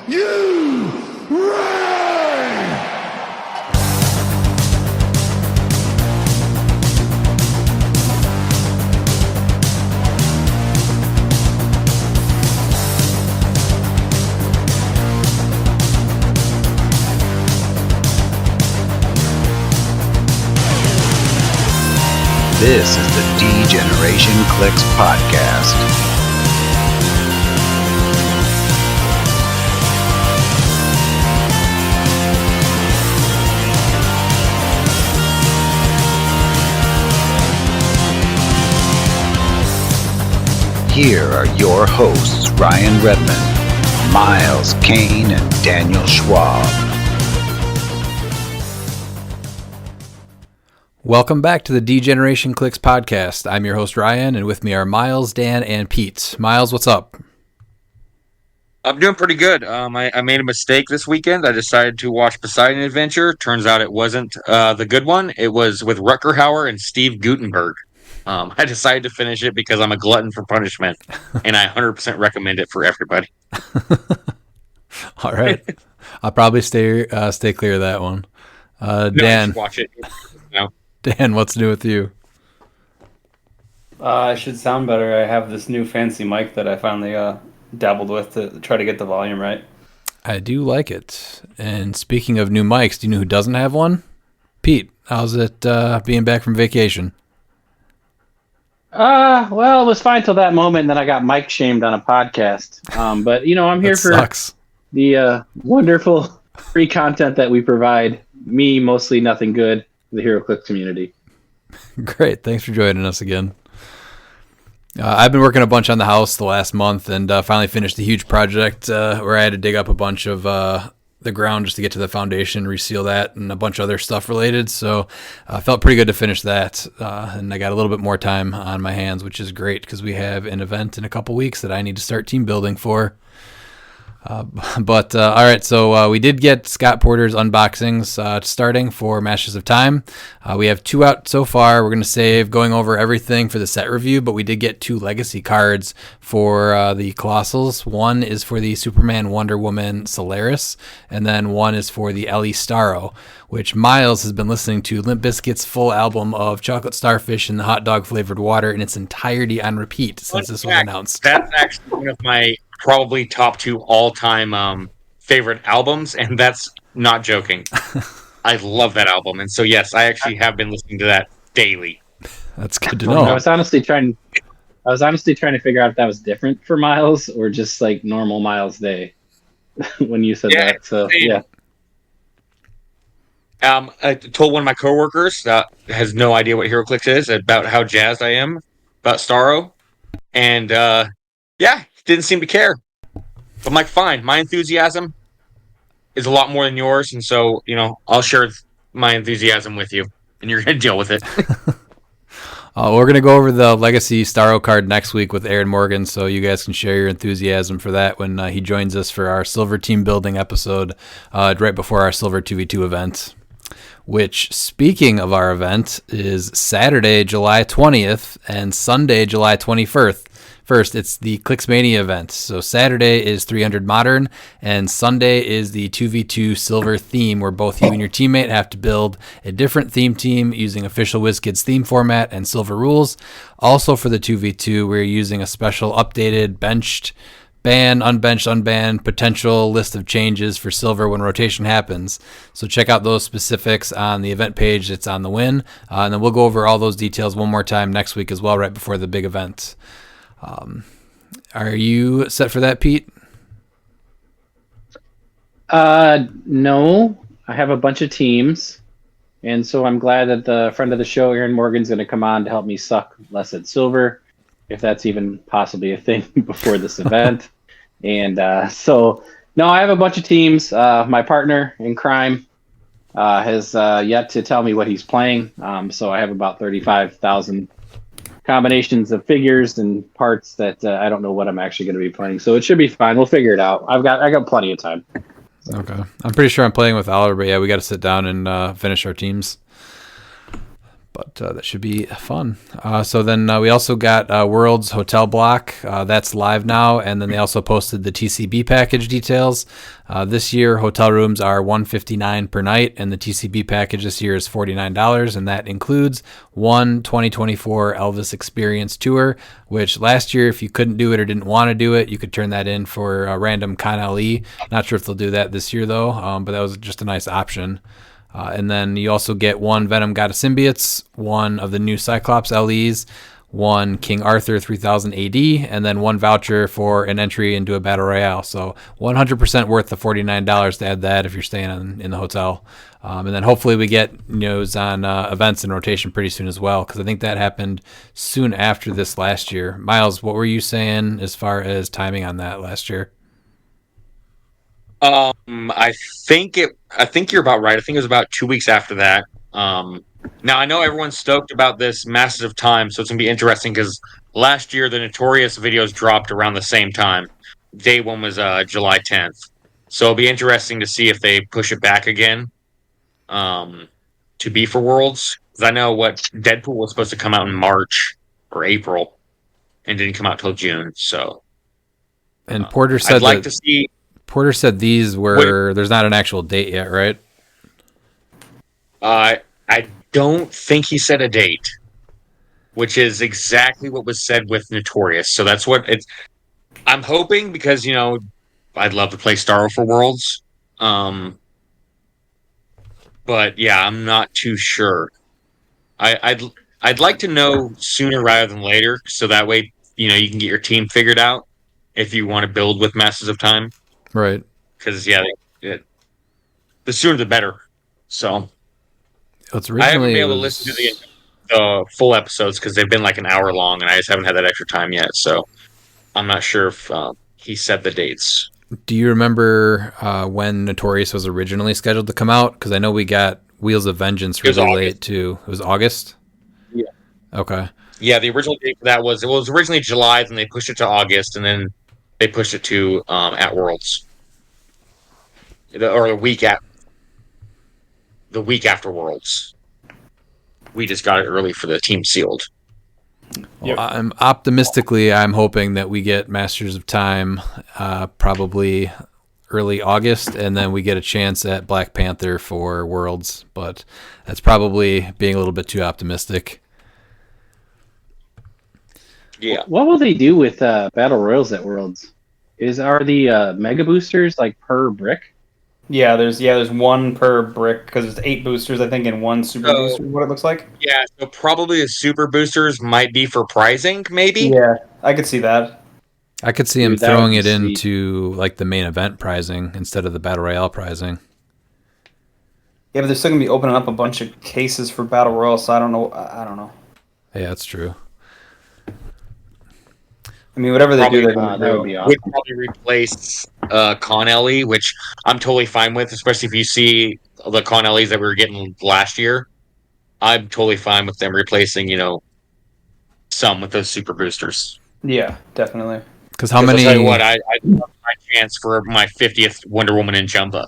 you ready? This is the DcX podcast. Here are your hosts, Ryan Redmond, Miles Kane, and Daniel Schwab. Welcome back to the DcX podcast. I'm your host, Ryan, and with me are Miles, Dan, and Pete. Miles, what's up? I'm doing pretty good. I made a mistake this weekend. I decided to watch Poseidon Adventure. Turns out it wasn't the good one. It was with Rutger Hauer and Steve Guttenberg. I decided to finish it because I'm a glutton for punishment, and I 100% recommend it for everybody. All right. I'll probably stay clear of that one. Dan, Watch it. No. Dan, what's new with you? I should sound better. I have this new fancy mic that I finally dabbled with to try to get the volume right. I do like it. And speaking of new mics, do you know who doesn't have one? Pete, how's it being back from vacation? Well, it was fine till that moment, and then I got mic shamed on a podcast. But, I'm here for the wonderful free content that we provide. Me, mostly nothing good, the Heroclix community. Great. Thanks for joining us again. I've been working a bunch on the house the last month and finally finished a huge project where I had to dig up a bunch of the ground just to get to the foundation, reseal that, and a bunch of other stuff related. So I felt pretty good to finish that. And I got a little bit more time on my hands, which is great because we have an event in a couple weeks that I need to start team building for. All right, so we did get Scott Porter's unboxings starting for Masters of Time. We have 2 out so far. We're going to save going over everything for the set review, but we did get 2 legacy cards for the Colossals. One is for the Superman Wonder Woman Solaris, and then one is for the Ellie Starro, which Miles has been listening to Limp Bizkit's full album of Chocolate Starfish and the Hot Dog Flavored Water in its entirety on repeat since this was announced. That's actually one of my probably top 2 all-time favorite albums, and that's not joking. I love that album, and so yes, I actually have been listening to that daily. That's good to know. I was honestly trying to figure out if that was different for Miles or just like normal Miles Day when you said that. So yeah. I told one of my coworkers that has no idea what Heroclix is about how jazzed I am about Starro, and didn't seem to care. I'm like, fine, my enthusiasm is a lot more than yours, and so, I'll share my enthusiasm with you, and you're going to deal with it. We're going to go over the Legacy Starro card next week with Aaron Morgan, so you guys can share your enthusiasm for that when he joins us for our Silver Team Building episode right before our Silver 2v2 event, which, speaking of our event, is Saturday, July 20th, and Sunday, July 21st. First, it's the cliX Mania event. So Saturday is 300 Modern, and Sunday is the 2v2 Silver theme, where both you and your teammate have to build a different theme team using official WizKids theme format and Silver rules. Also for the 2v2, we're using a special updated benched, ban, unbenched, unbanned potential list of changes for Silver when rotation happens. So check out those specifics on the event page. It's on the win. And then we'll go over all those details one more time next week as well, right before the big event. Are you set for that, Pete? No, I have a bunch of teams, and so I'm glad that the friend of the show, Aaron Morgan's going to come on to help me suck less at Silver, if that's even possibly a thing before this event. And so, no, I have a bunch of teams. My partner in crime has yet to tell me what he's playing, so I have about 35,000 combinations of figures and parts that I don't know what I'm actually going to be playing. So it should be fine. We'll figure it out. I got plenty of time. Okay. I'm pretty sure I'm playing with Aller, but yeah, we got to sit down and finish our teams. But that should be fun. So then we also got World's Hotel Block. That's live now. And then they also posted the TCB package details. This year, hotel rooms are $159 per night, and the TCB package this year is $49. And that includes one 2024 Elvis Experience tour, which last year, if you couldn't do it or didn't want to do it, you could turn that in for a random Con LE. Not sure if they'll do that this year, though, but that was just a nice option. And then you also get one Venom God of Symbiotes, one of the new Cyclops LEs, one King Arthur 3000 AD, and then one voucher for an entry into a Battle Royale. So 100% worth the $49 to add that if you're staying in the hotel. And then hopefully we get news on events in rotation pretty soon as well, because I think that happened soon after this last year. Miles, what were you saying as far as timing on that last year? I think you're about right. I think it was about 2 weeks after that. Now I know everyone's stoked about this Masters of Time, so it's gonna be interesting because last year the Notorious videos dropped around the same time. Day one was July 10th, so it'll be interesting to see if they push it back again to be for Worlds. Because I know what Deadpool was supposed to come out in March or April, and didn't come out till June. So, and Porter said I'd like to see. Porter said these were. There's not an actual date yet, right? I don't think he said a date, which is exactly what was said with Notorious. So that's what it's. I'm hoping because I'd love to play Starro for Worlds, but yeah, I'm not too sure. I'd like to know sooner rather than later, so that way you can get your team figured out if you want to build with Masters of Time. Right. Because the sooner the better. So Originally, I haven't been able to listen to the full episodes because they've been like an hour long, and I just haven't had that extra time yet. So I'm not sure if he said the dates. Do you remember when Notorious was originally scheduled to come out? Because I know we got Wheels of Vengeance really late too. It was August? Yeah. Okay. Yeah, the original date for that was originally July, then they pushed it to August, and then they pushed it to at Worlds, or the week after Worlds. We just got it early for the team sealed. Well, I'm hoping that we get Masters of Time probably early August, and then we get a chance at Black Panther for Worlds, but that's probably being a little bit too optimistic. Yeah. What will they do with Battle Royals at Worlds? Are the Mega Boosters like per brick? Yeah, there's one per brick because it's 8 boosters, I think, and one super booster is what it looks like. Yeah, so probably the super boosters might be for prizing, maybe. Yeah, I could see that. I could see him throwing it into like the main event prizing instead of the Battle Royale prizing. Yeah, but they're still gonna be opening up a bunch of cases for Battle Royale, so I don't know. Yeah, that's true. I mean, whatever they do, that would be awesome. Would probably replace Con LE, which I'm totally fine with, especially if you see the Con LEs that we were getting last year. I'm totally fine with them replacing, some with those super boosters. Yeah, definitely. Because how many? I'll tell you what, I love my chance for my 50th Wonder Woman in Jumba.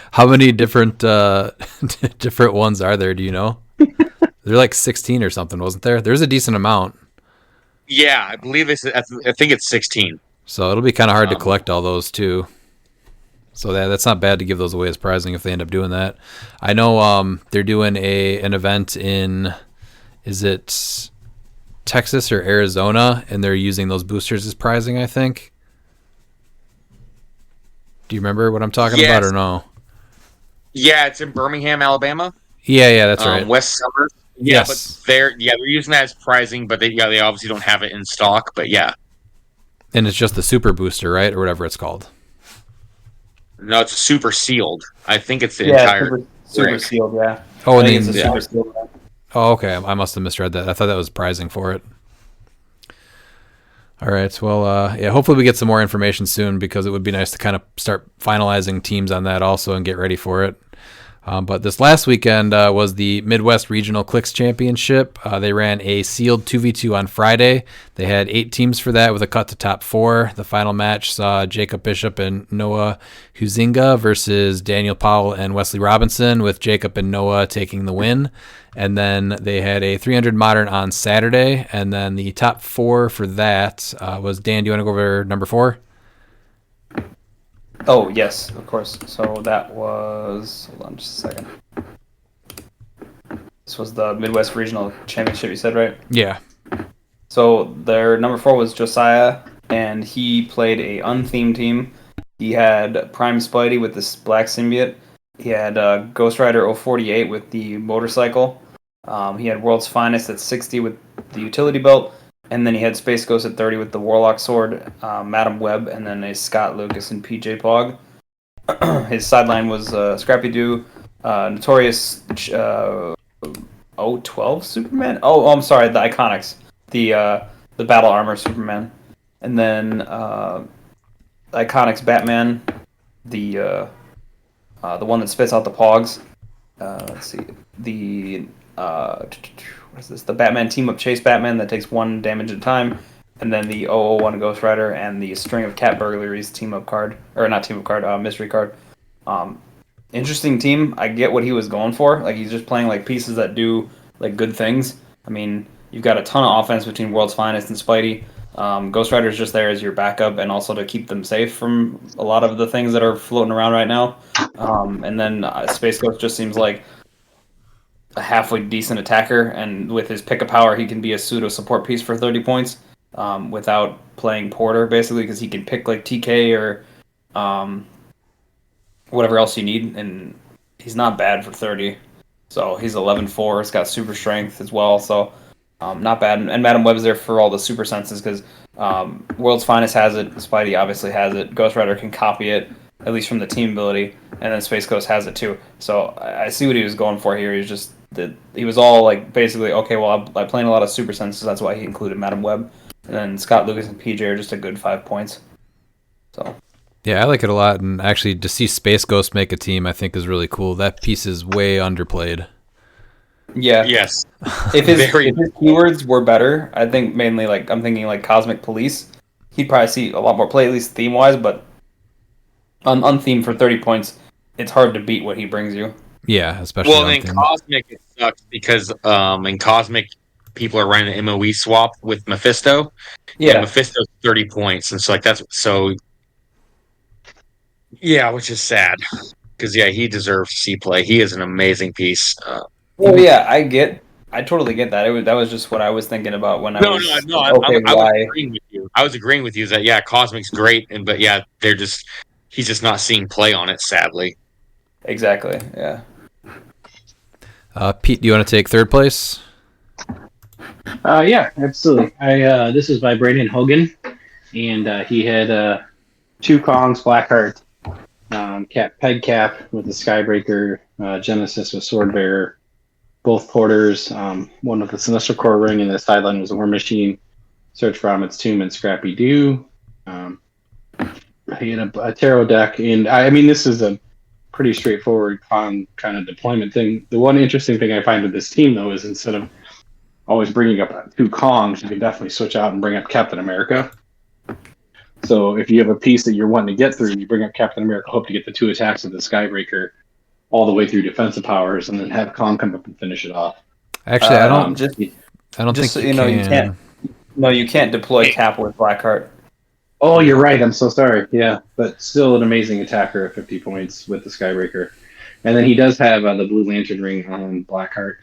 How many different different ones are there? Do you know? They're like 16 or something, wasn't there? There's a decent amount. Yeah, I believe I think it's 16. So it'll be kind of hard to collect all those too. So that's not bad to give those away as prizing if they end up doing that. I know they're doing an event in, is it Texas or Arizona, and they're using those boosters as prizing, I think. Do you remember what I'm talking about or no? Yeah, it's in Birmingham, Alabama. Yeah, that's right. West Summers. Yeah, Yes. but they're using that as prizing, but they obviously don't have it in stock. But yeah, And it's just the super booster, right, or whatever it's called. no, it's super sealed. I think it's the entire super brick. sealed. Yeah. Oh, I and think then, it's a super sealed. oh, okay. I must have misread that. I thought that was prizing for it. All right. Well, yeah. Hopefully we get some more information soon because it would be nice to kind of start finalizing teams on that also and get ready for it. But this last weekend was the Midwest Regional cliX Championship. They ran a sealed 2v2 on Friday. They had 8 teams for that with a cut to top 4. The final match saw Jacob Bishop and Noah Huizinga versus Daniel Powell and Wesley Robinson, with Jacob and Noah taking the win. And then they had a 300 modern on Saturday. And then the top 4 for that was, Dan, do you want to go over number 4? Oh, yes, of course. So that was... Hold on just a second. This was the Midwest Regional Championship, you said, right? Yeah. So their number 4 was Josiah, and he played a unthemed team. He had Prime Spidey with this black symbiote. He had Ghost Rider 048 with the motorcycle. He had World's Finest at 60 with the utility belt. And then he had Space Ghost at 30 with the Warlock Sword, Madam Web, and then a Scott Lucas and PJ Pog. His sideline was Scrappy Doo, Notorious 012 Superman. Oh, I'm sorry, the Iconics, the Battle Armor Superman, and then Iconics Batman, the one that spits out the Pogs. Let's see, the what is this? The Batman Team Up Chase Batman that takes 1 damage at a time, and then the 001 Ghost Rider and the String of Cat Burglaries Team Up card, or not Team Up card, Mystery card. Interesting team. I get what he was going for. Like, he's just playing like pieces that do like good things. I mean, you've got a ton of offense between World's Finest and Spidey. Ghost Rider's just there as your backup and also to keep them safe from a lot of the things that are floating around right now. And then Space Ghost just seems like a halfway decent attacker, and with his pick of power, he can be a pseudo support piece for 30 points without playing Porter, basically, because he can pick like TK or whatever else you need, and he's not bad for 30. So he's 11-4. He's got super strength as well, so not bad. And Madam Web's there for all the super senses, because World's Finest has it, Spidey obviously has it, Ghost Rider can copy it, at least from the team ability, and then Space Ghost has it too. So I see what he was going for here. He was all like, basically, okay, well, I'm playing a lot of super senses, that's why he included Madam Web. And then Scott Lucas and PJ are just a good 5 points. So Yeah, I like it a lot, and actually to see Space Ghost make a team, I think is really cool. That piece is way underplayed. yeah. Yes. If his keywords were better, I think mainly I'm thinking like Cosmic Police, he'd probably see a lot more play, at least theme wise, but unthemed for 30 points, it's hard to beat what he brings you. Yeah, especially in Cosmic it sucks because in Cosmic people are running an MOE swap with Mephisto. Yeah, and Mephisto's 30 points, and so that's so. Yeah, which is sad because he deserves C play. He is an amazing piece. yeah, I totally get that. That was just what I was thinking about when I was. I was agreeing with you. I was agreeing with you that Cosmic's great, but he's just not seeing play on it, sadly. Exactly. Yeah. Pete, do you want to take third place? Yeah, absolutely. This is by Brandon Hogan, and he had 2 Kongs, Blackheart, Peg Cap with the Skybreaker, Genesis with Swordbearer, both Porters, one with the Sinister Core Ring, and the sideline was a War Machine, Search for Amit's Tomb, and Scrappy Doo. He had a tarot deck, and I mean, this is a pretty straightforward Kong kind of deployment thing. The one interesting thing I find with this team, though, is instead of always bringing up 2 Kongs, you can definitely switch out and bring up Captain America. So if you have a piece that you're wanting to get through, you bring up Captain America, hope to get the 2 attacks of the Skybreaker all the way through defensive powers, and then have Kong come up and finish it off. Actually, I don't just think so you know, you can't. No, you can't deploy Cap with Blackheart. Oh, you're right. I'm so sorry. Yeah, but still an amazing attacker at 50 points with the Skybreaker. And then he does have the Blue Lantern ring on Blackheart.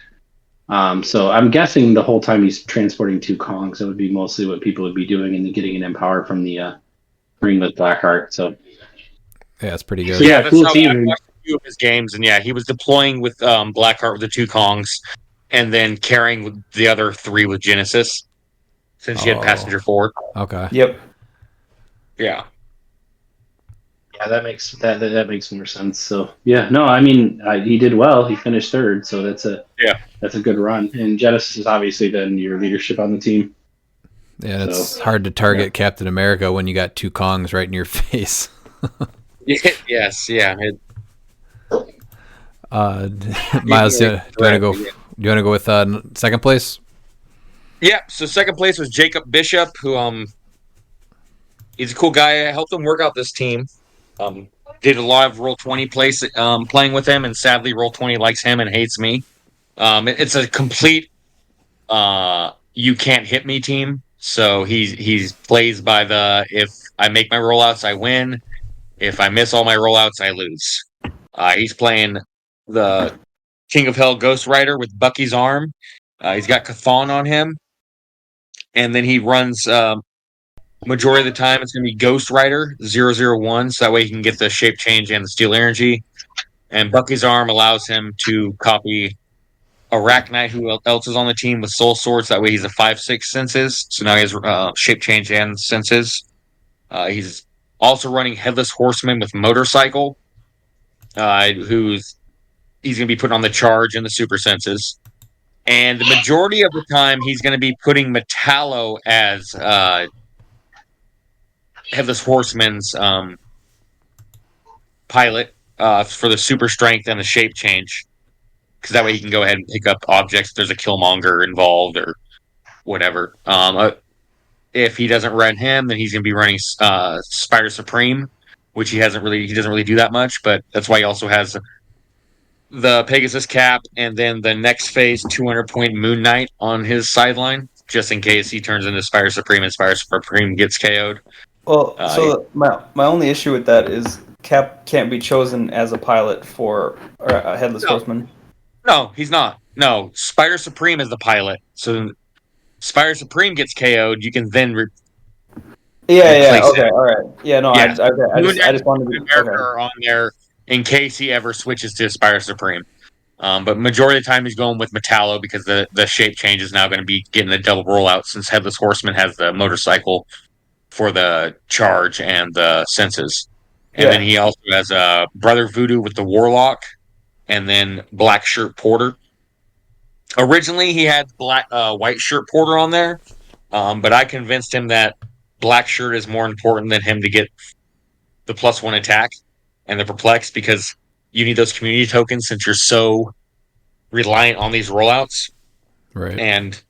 So I'm guessing the whole time he's transporting 2 Kongs, it would be mostly what people would be doing, and then getting an Empower from the ring with Blackheart. So yeah, it's pretty good. So, yeah, that's cool how team. I watched a few of his games, and he was deploying with Blackheart with the 2 Kongs, and then carrying with the other 3 with Genesis, since he had Passenger 4. Okay. Yep. Yeah. Yeah, that makes more sense. So yeah, no, I mean he did well. He finished 3rd, so that's a good run. And Genesis is obviously then your leadership on the team. Yeah, and it's hard to target Captain America when you got 2 Kongs right in your face. Yes, yeah. Miles, do you want to go with second place? Yeah. So second place was Jacob Bishop, who he's a cool guy. I helped him work out this team. Did a lot of Roll20 playing with him, and sadly, Roll20 likes him and hates me. It's a complete you can't hit me team. So he plays by the if I make my rollouts, I win. If I miss all my rollouts, I lose. He's playing the King of Hell Ghost Rider with Bucky's arm. He's got Chthon on him, and then he runs. Majority of the time, it's going to be Ghost Rider 001, so that way he can get the shape change and the steel energy. And Bucky's arm allows him to copy Arachnite, who else is on the team, with Soul Swords. That way he's a 5/6 senses, so now he has shape change and senses. He's also running Headless Horseman with Motorcycle, he's going to be putting on the charge and the super senses. And the majority of the time, he's going to be putting Metallo as Headless Horseman's pilot for the super strength and the shape change, because that way he can go ahead and pick up objects if there's a Killmonger involved or whatever. If he doesn't run him, then he's going to be running Spider Supreme, which he doesn't really do that much, but that's why he also has the Pegasus Cap and then the next phase 200-point Moon Knight on his sideline, just in case he turns into Spider Supreme and Spider Supreme gets KO'd. Well, so my only issue with that is Cap can't be chosen as a pilot for a Headless Horseman. No, he's not. No, Spider Supreme is the pilot. So Spider Supreme gets KO'd, you can then replace okay, it. all right. Yeah, no, Yeah. I just wanted to America are on there in case he ever switches to Spider Supreme. But majority of the time he's going with Metallo because the shape change is now going to be getting a double rollout since Headless Horseman has the motorcycle for the charge and the senses. And then he also has Brother Voodoo with the Warlock and then Black Shirt Porter. Originally he had White Shirt Porter on there, but I convinced him that Black Shirt is more important than him to get the +1 attack and the perplex, because you need those community tokens since you're so reliant on these rollouts. Right. And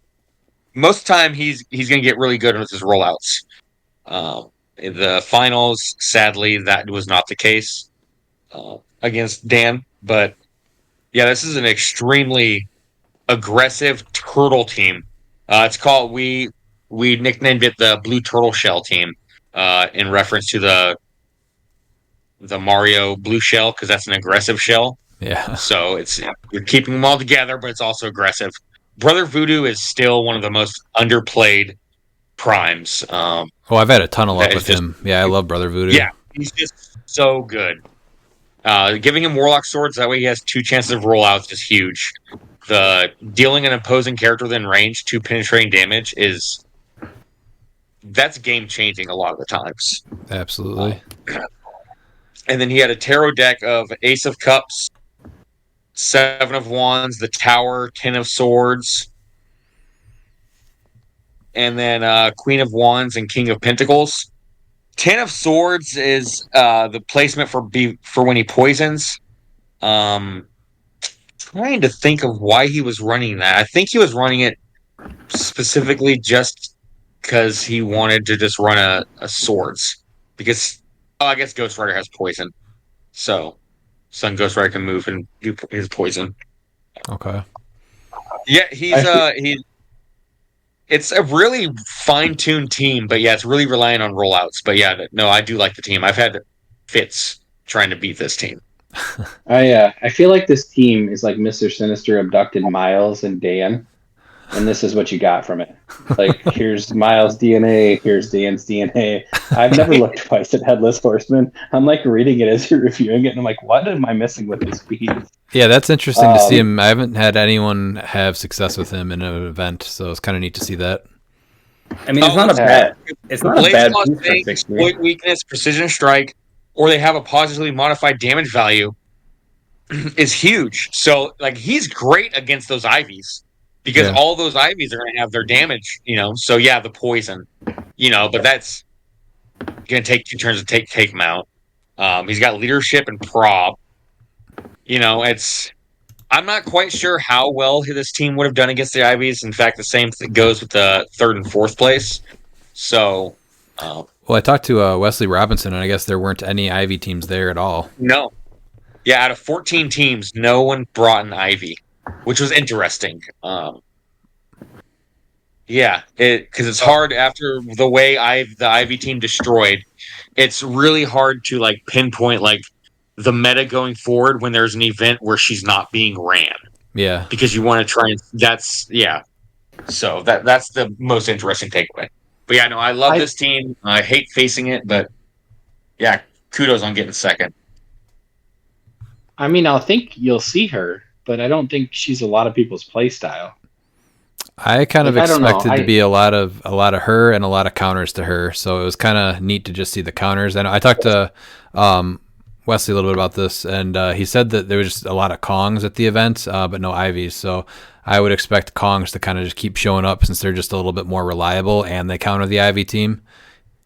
most of the time he's going to get really good with his rollouts. In the finals, sadly, that was not the case against Dan. But yeah, this is an extremely aggressive turtle team. It's called we nicknamed it the Blue Turtle Shell team in reference to the Mario Blue Shell, because that's an aggressive shell. Yeah. So you're keeping them all together, but it's also aggressive. Brother Voodoo is still one of the most underplayed primes. I've had a ton of luck with him. Yeah, I love Brother Voodoo. Yeah, he's just so good. Giving him Warlock Swords, that way he has 2 chances of rollouts, is huge. The dealing an opposing character within range 2 penetrating damage that's game changing a lot of the times. Absolutely. And then he had a tarot deck of Ace of Cups, 7 of Wands, the Tower, 10 of Swords, and then Queen of Wands and King of Pentacles. 10 of Swords is the placement for when he poisons. Trying to think of why he was running that. I think he was running it specifically just because he wanted to just run a Swords. Because I guess Ghost Rider has poison. So Sun Ghost Rider can move and do his poison. Okay. Yeah, it's a really fine-tuned team, but yeah, it's really relying on rollouts. But yeah, no, I do like the team. I've had fits trying to beat this team. I feel like this team is like Mr. Sinister abducted Miles and Dan, and this is what you got from it. Like, here's Miles' DNA, here's Dan's DNA. I've never looked twice at Headless Horseman. I'm like reading it as you're reviewing it, and I'm like, what am I missing with this piece? Yeah, that's interesting to see him. I haven't had anyone have success with him in an event, so it's kind of neat to see that. I mean, it's not a bad piece for victory. Exploit weakness, precision strike, or they have a positively modified damage value is huge. So, like, he's great against those Ivies because all those Ivies are going to have their damage, So, yeah, the poison, but that's going to take 2 turns to take him out. He's got leadership and prob. It's I'm not quite sure how well this team would have done against the Ivies. In fact, the same thing goes with the third and fourth place. So, Well, I talked to Wesley Robinson, and I guess there weren't any Ivy teams there at all. no. Yeah, out of 14 teams, no one brought an Ivy, which was interesting. Yeah, because it's hard after the way the Ivy team destroyed. It's really hard to like pinpoint like the meta going forward when there's an event where she's not being ran. Yeah, Because you want to try and So that's the most interesting takeaway. But yeah, no, I love this team. I hate facing it, but yeah, kudos on getting second. I mean, I think you'll see her, but I don't think she's a lot of people's play style. I kind of I don't know. expected to be a lot of her and a lot of counters to her, so it was kind of neat to just see the counters. And I talked to Wesley a little bit about this, and he said that there was just a lot of Kongs at the event, but no Ivies. So I would expect Kongs to kind of just keep showing up since they're just a little bit more reliable and they counter the Ivy team.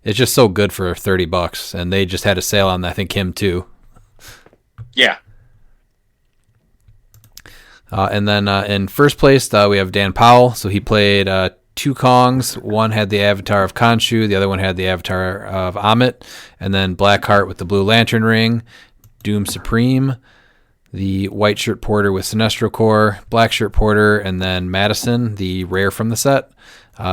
It's just so good for $30, and they just had a sale on I think him too. Yeah. And then in first place, we have Dan Powell. So he played two Kongs. One had the avatar of Khonshu. The other one had the avatar of Amit. And then Blackheart with the Blue Lantern Ring. Doom Supreme. The White Shirt Porter with Sinestro Core. Black Shirt Porter. And then Madison, the rare from the set.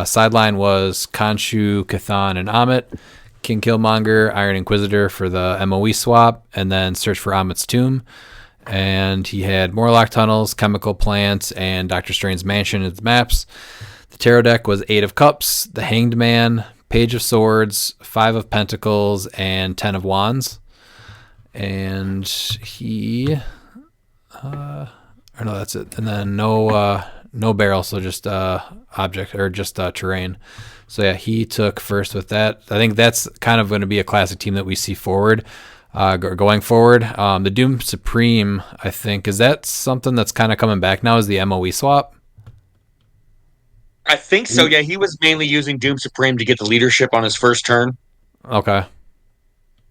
Sideline was Khonshu, Cathan, and Amit. King Killmonger, Iron Inquisitor for the MOE swap. And then Search for Amit's Tomb. And he had Morlock Tunnels, Chemical Plants, and Doctor Strange's Mansion as maps. The tarot deck was 8 of Cups, the Hanged Man, Page of Swords, 5 of Pentacles, and 10 of Wands. And he... or no, that's it. And then no barrel, so just object, or just terrain. So yeah, he took first with that. I think that's kind of going to be a classic team that we see forward. Going forward, the Doom Supreme, I think, is that something that's kind of coming back now? Is the MOE swap? I think so. Yeah, he was mainly using Doom Supreme to get the leadership on his first turn. Okay.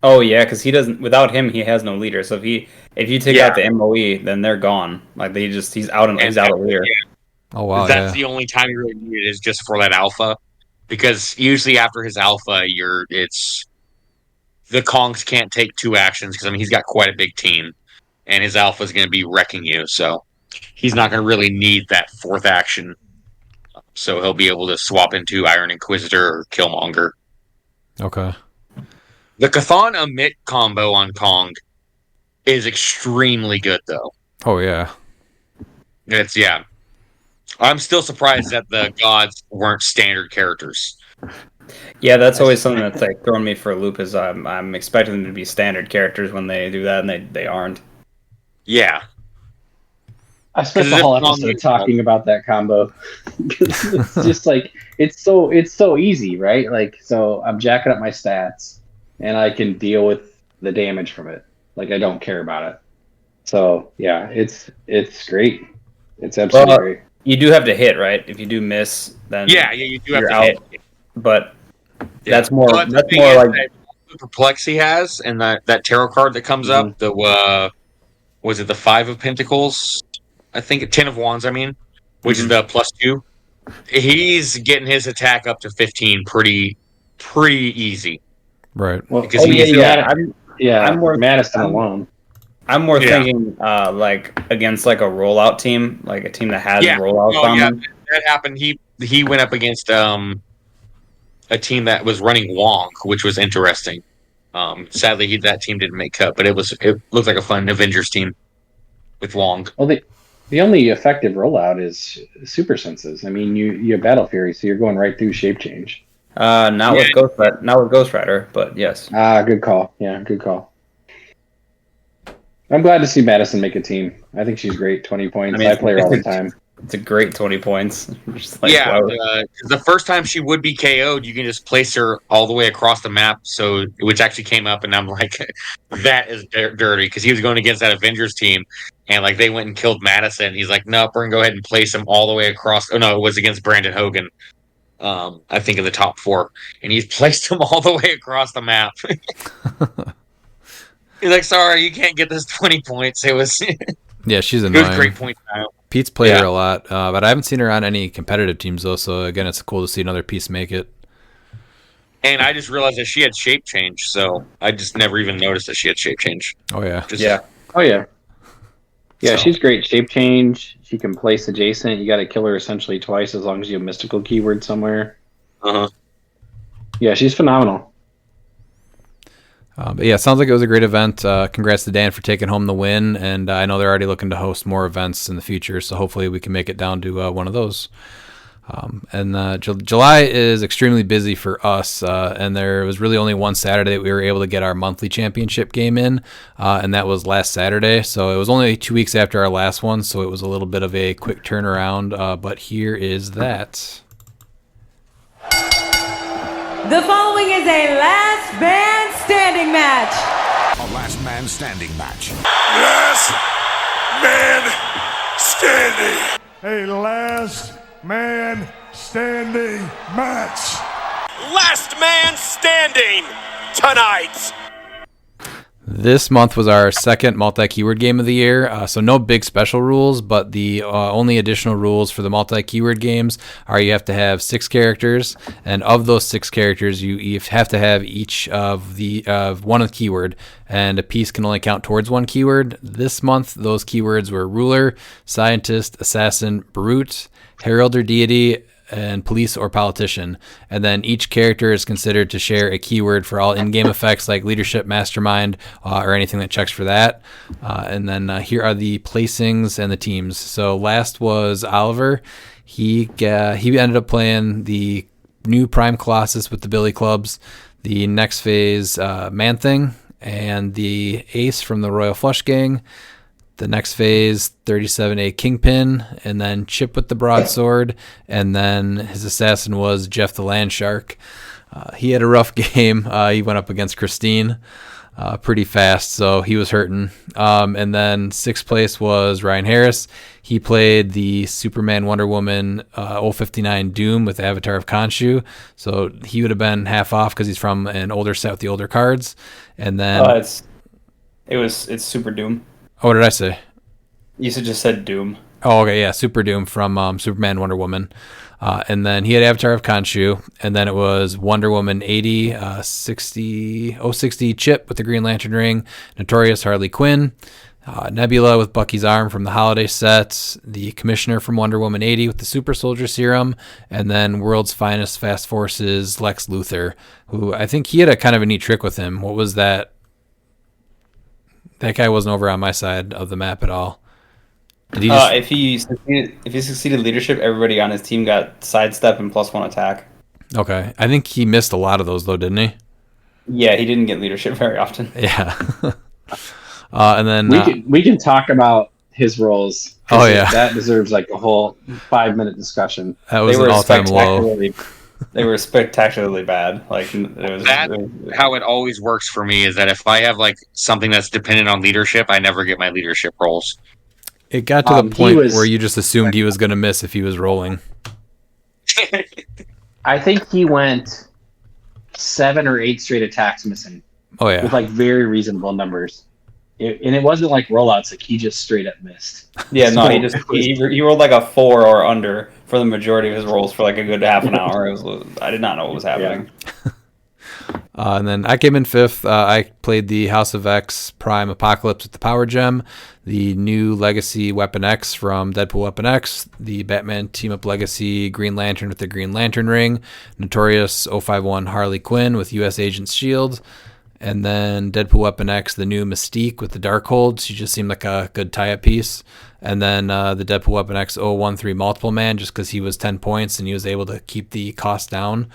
Oh yeah, because he doesn't. Without him, he has no leader. So if you take out the MOE, then they're gone. Like he's out of leader. Yeah. Oh wow. That's the only time you really need it is just for that alpha, because usually after his alpha, the Kongs can't take 2 actions because he's got quite a big team, and his alpha is going to be wrecking you. So he's not going to really need that 4th action. So he'll be able to swap into Iron Inquisitor or Killmonger. Okay. The Cathan Amit combo on Kong is extremely good, though. Oh yeah. I'm still surprised that the gods weren't standard characters. Yeah, that's always something that's like throwing me for a loop. Is I'm expecting them to be standard characters when they do that, and they aren't. Yeah, I spent the whole episode talking about that combo. It's just like it's so easy, right? Like, so I'm jacking up my stats, and I can deal with the damage from it. Like, I don't care about it. So yeah, it's great. It's absolutely great. You do have to hit, right? If you do miss, then you do have to hit. But that's more. Well, that's more like the Perplex he has, and that tarot card that comes up. The was it the 5 of Pentacles? I think 10 of Wands. Which is the +2. He's getting his attack up to 15 pretty easy. Right. Well, because I'm more Madison alone. I'm more thinking like against like a rollout team, like a team that has rollouts on them. That happened. He went up against a team that was running Wong, which was interesting. Sadly, that team didn't make cut, but it looked like a fun Avengers team with Wong. Well, the only effective rollout is super senses. You have Battle Fury, so you're going right through shape change. Not with Ghost Rider, but yes. Good call. Yeah, good call. I'm glad to see Madison make a team. I think she's great. 20 points. I play her all the time. It's a great 20 points. Just like, the first time she would be KO'd, you can just place her all the way across the map. So, which actually came up, and I'm like, that is dirty, because he was going against that Avengers team, and like they went and killed Madison. He's like, no, we're gonna go ahead and place him all the way across. Oh no, it was against Brandon Hogan. I think in the top 4, and he's placed him all the way across the map. He's like, sorry, you can't get this 20 points. It was. Yeah, she's She annoying. was great point style. Pete's played Yeah. her a lot, but I haven't seen her on any competitive teams though. So again, it's cool to see another piece make it. And I just realized that she had shape change, so I just never even noticed that she had shape change. Oh yeah, Just, Oh yeah. Yeah, So. she's great. Shape change. She can place adjacent. You got to kill her essentially twice as long as you have mystical keyword somewhere. Uh-huh. Yeah, she's phenomenal. but yeah, sounds like it was a great event. Congrats to Dan for taking home the win, and I know they're already looking to host more events in the future. So hopefully we can make it down to one of those. July is extremely busy for us, and there was really only one Saturday that we were able to get our monthly championship game in, and that was last Saturday. So it was only 2 weeks after our last one, so it was a little bit of a quick turnaround, but here is that. The following is a last man standing match. A last man standing match. Last man standing. A last man standing match. Last man standing tonight. This month was our second multi-keyword game of the year, so no big special rules, but the only additional rules for the multi-keyword games are you have to have 6 characters, and of those 6 characters, you have to have each of the one of the keyword, and a piece can only count towards one keyword. This month, those keywords were ruler, scientist, assassin, brute, herald or deity, and police or politician. And then each character is considered to share a keyword for all in-game effects like leadership, mastermind, or anything that checks for that. And then here are the placings and the teams. So last was Oliver. He ended up playing the new Prime Colossus with the Billy Clubs. The next phase, Man-Thing, and the Ace from the Royal Flush Gang. The next phase, 37A Kingpin, and then Chip with the Broadsword, and then his assassin was Jeff the Landshark. He had a rough game. He went up against Christine pretty fast, so he was hurting. And then 6th place was Ryan Harris. He played the Superman Wonder Woman 059 Doom with Avatar of Khonshu, so he would have been half off because he's from an older set with the older cards. And then It's Super Doom. what did I say? You just said Doom. Oh, okay, yeah, Super Doom from Superman Wonder Woman. And then he had Avatar of Khonshu, and then it was Wonder Woman 80, 60 Chip with the Green Lantern ring, Notorious Harley Quinn, Nebula with Bucky's arm from the holiday sets, the Commissioner from Wonder Woman 80 with the Super Soldier Serum, and then World's Finest Fast Forces Lex Luthor, who I think he had a kind of a neat trick with him. What was that? That guy wasn't over on my side of the map at all. Did he just... If he succeeded leadership, everybody on his team got sidestep and +1 attack. Okay. I think he missed a lot of those, though, didn't he? Yeah, he didn't get leadership very often. Yeah. And then... We can talk about his roles. Oh, yeah. That deserves like a whole 5-minute discussion. That was an all-time low. They were spectacularly bad. Like How it always works for me is that if I have like something that's dependent on leadership, I never get my leadership rolls. It got to the point where you just assumed he was going to miss if he was rolling. I think he went 7 or 8 straight attacks missing. Oh, yeah. With like very reasonable numbers. And it wasn't like rollouts, like he just straight up missed. Yeah, no, he rolled like a 4 or under for the majority of his rolls for like a good half an hour. I did not know what was happening. Yeah. And then I came in 5th. I played the House of X Prime Apocalypse with the Power Gem, the new Legacy Weapon X from Deadpool Weapon X, the Batman Team Up Legacy Green Lantern with the Green Lantern ring, Notorious 051 Harley Quinn with U.S. Agent's Shield, and then Deadpool Weapon X, the new Mystique with the Darkhold. She just seemed like a good tie-up piece. And then the Deadpool Weapon X 013 Multiple Man, just because he was 10 points and he was able to keep the cost down.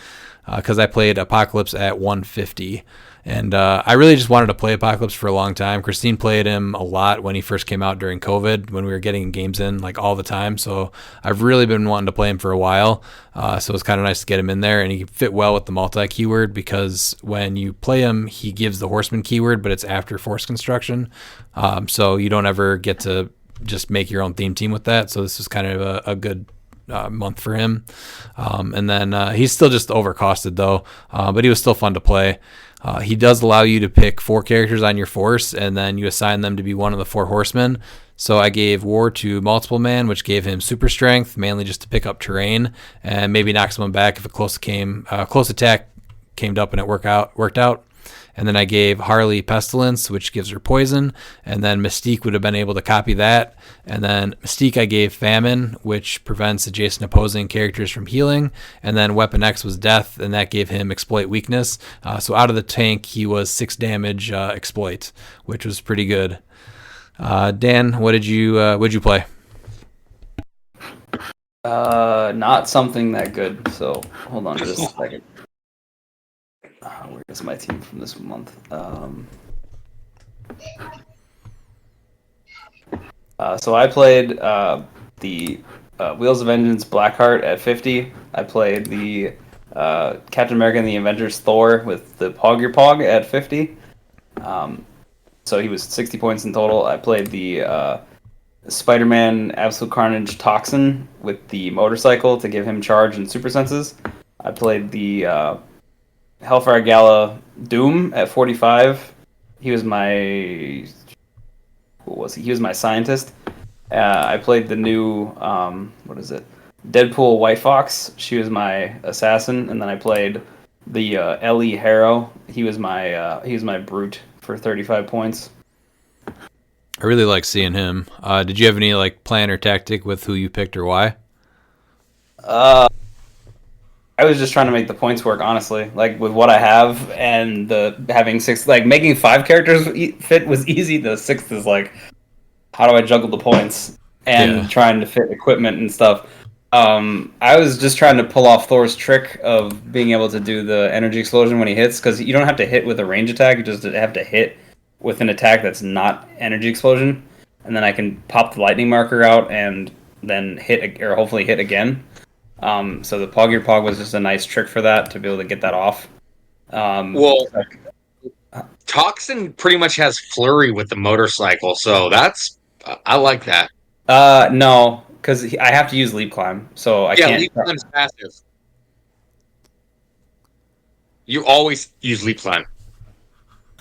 Because I played Apocalypse at 150. And I really just wanted to play Apocalypse for a long time. Christine played him a lot when he first came out during COVID, when we were getting games in like all the time. So I've really been wanting to play him for a while. So it's kind of nice to get him in there. And he fit well with the multi-keyword because when you play him, he gives the Horseman keyword, but it's after Force Construction. So you don't ever get to just make your own theme team with that. So this is kind of a good month for him. And then he's still just overcosted though, but he was still fun to play. He does allow you to pick 4 characters on your force, and then you assign them to be one of the 4 horsemen. So I gave War to Multiple Man, which gave him super strength, mainly just to pick up terrain and maybe knock someone back if a close attack came up and it worked out. And then I gave Harley Pestilence, which gives her poison. And then Mystique would have been able to copy that. And then Mystique I gave Famine, which prevents adjacent opposing characters from healing. And then Weapon X was Death, and that gave him Exploit Weakness. So out of the tank, he was 6 damage Exploit, which was pretty good. Dan, what'd you play? Not something that good. So hold on just a second. Where is my team from this month? So I played the Wheels of Vengeance Blackheart at 50. I played the Captain America and the Avengers Thor with the Pog at 50. So he was 60 points in total. I played the Spider-Man Absolute Carnage Toxin with the motorcycle to give him charge and super senses. I played the Hellfire Gala Doom at 45. He was my... What was he? He was my scientist. I played the new... Deadpool White Fox. She was my assassin. And then I played the Ellie Harrow. He was my brute for 35 points. I really like seeing him. Did you have any plan or tactic with who you picked or why? I was just trying to make the points work, honestly. With what I have and having 6, making 5 characters fit was easy. The 6th is how do I juggle the points and trying to fit equipment and stuff. I was just trying to pull off Thor's trick of being able to do the energy explosion when he hits, because you don't have to hit with a range attack. You just have to hit with an attack that's not energy explosion, and then I can pop the lightning marker out and then hopefully hit again. So the Pog was just a nice trick for that, to be able to get that off. Toxin pretty much has flurry with the motorcycle, so I like that. No, because I have to use leap climb, so I can't. Yeah, leap climb's passive. You always use leap climb.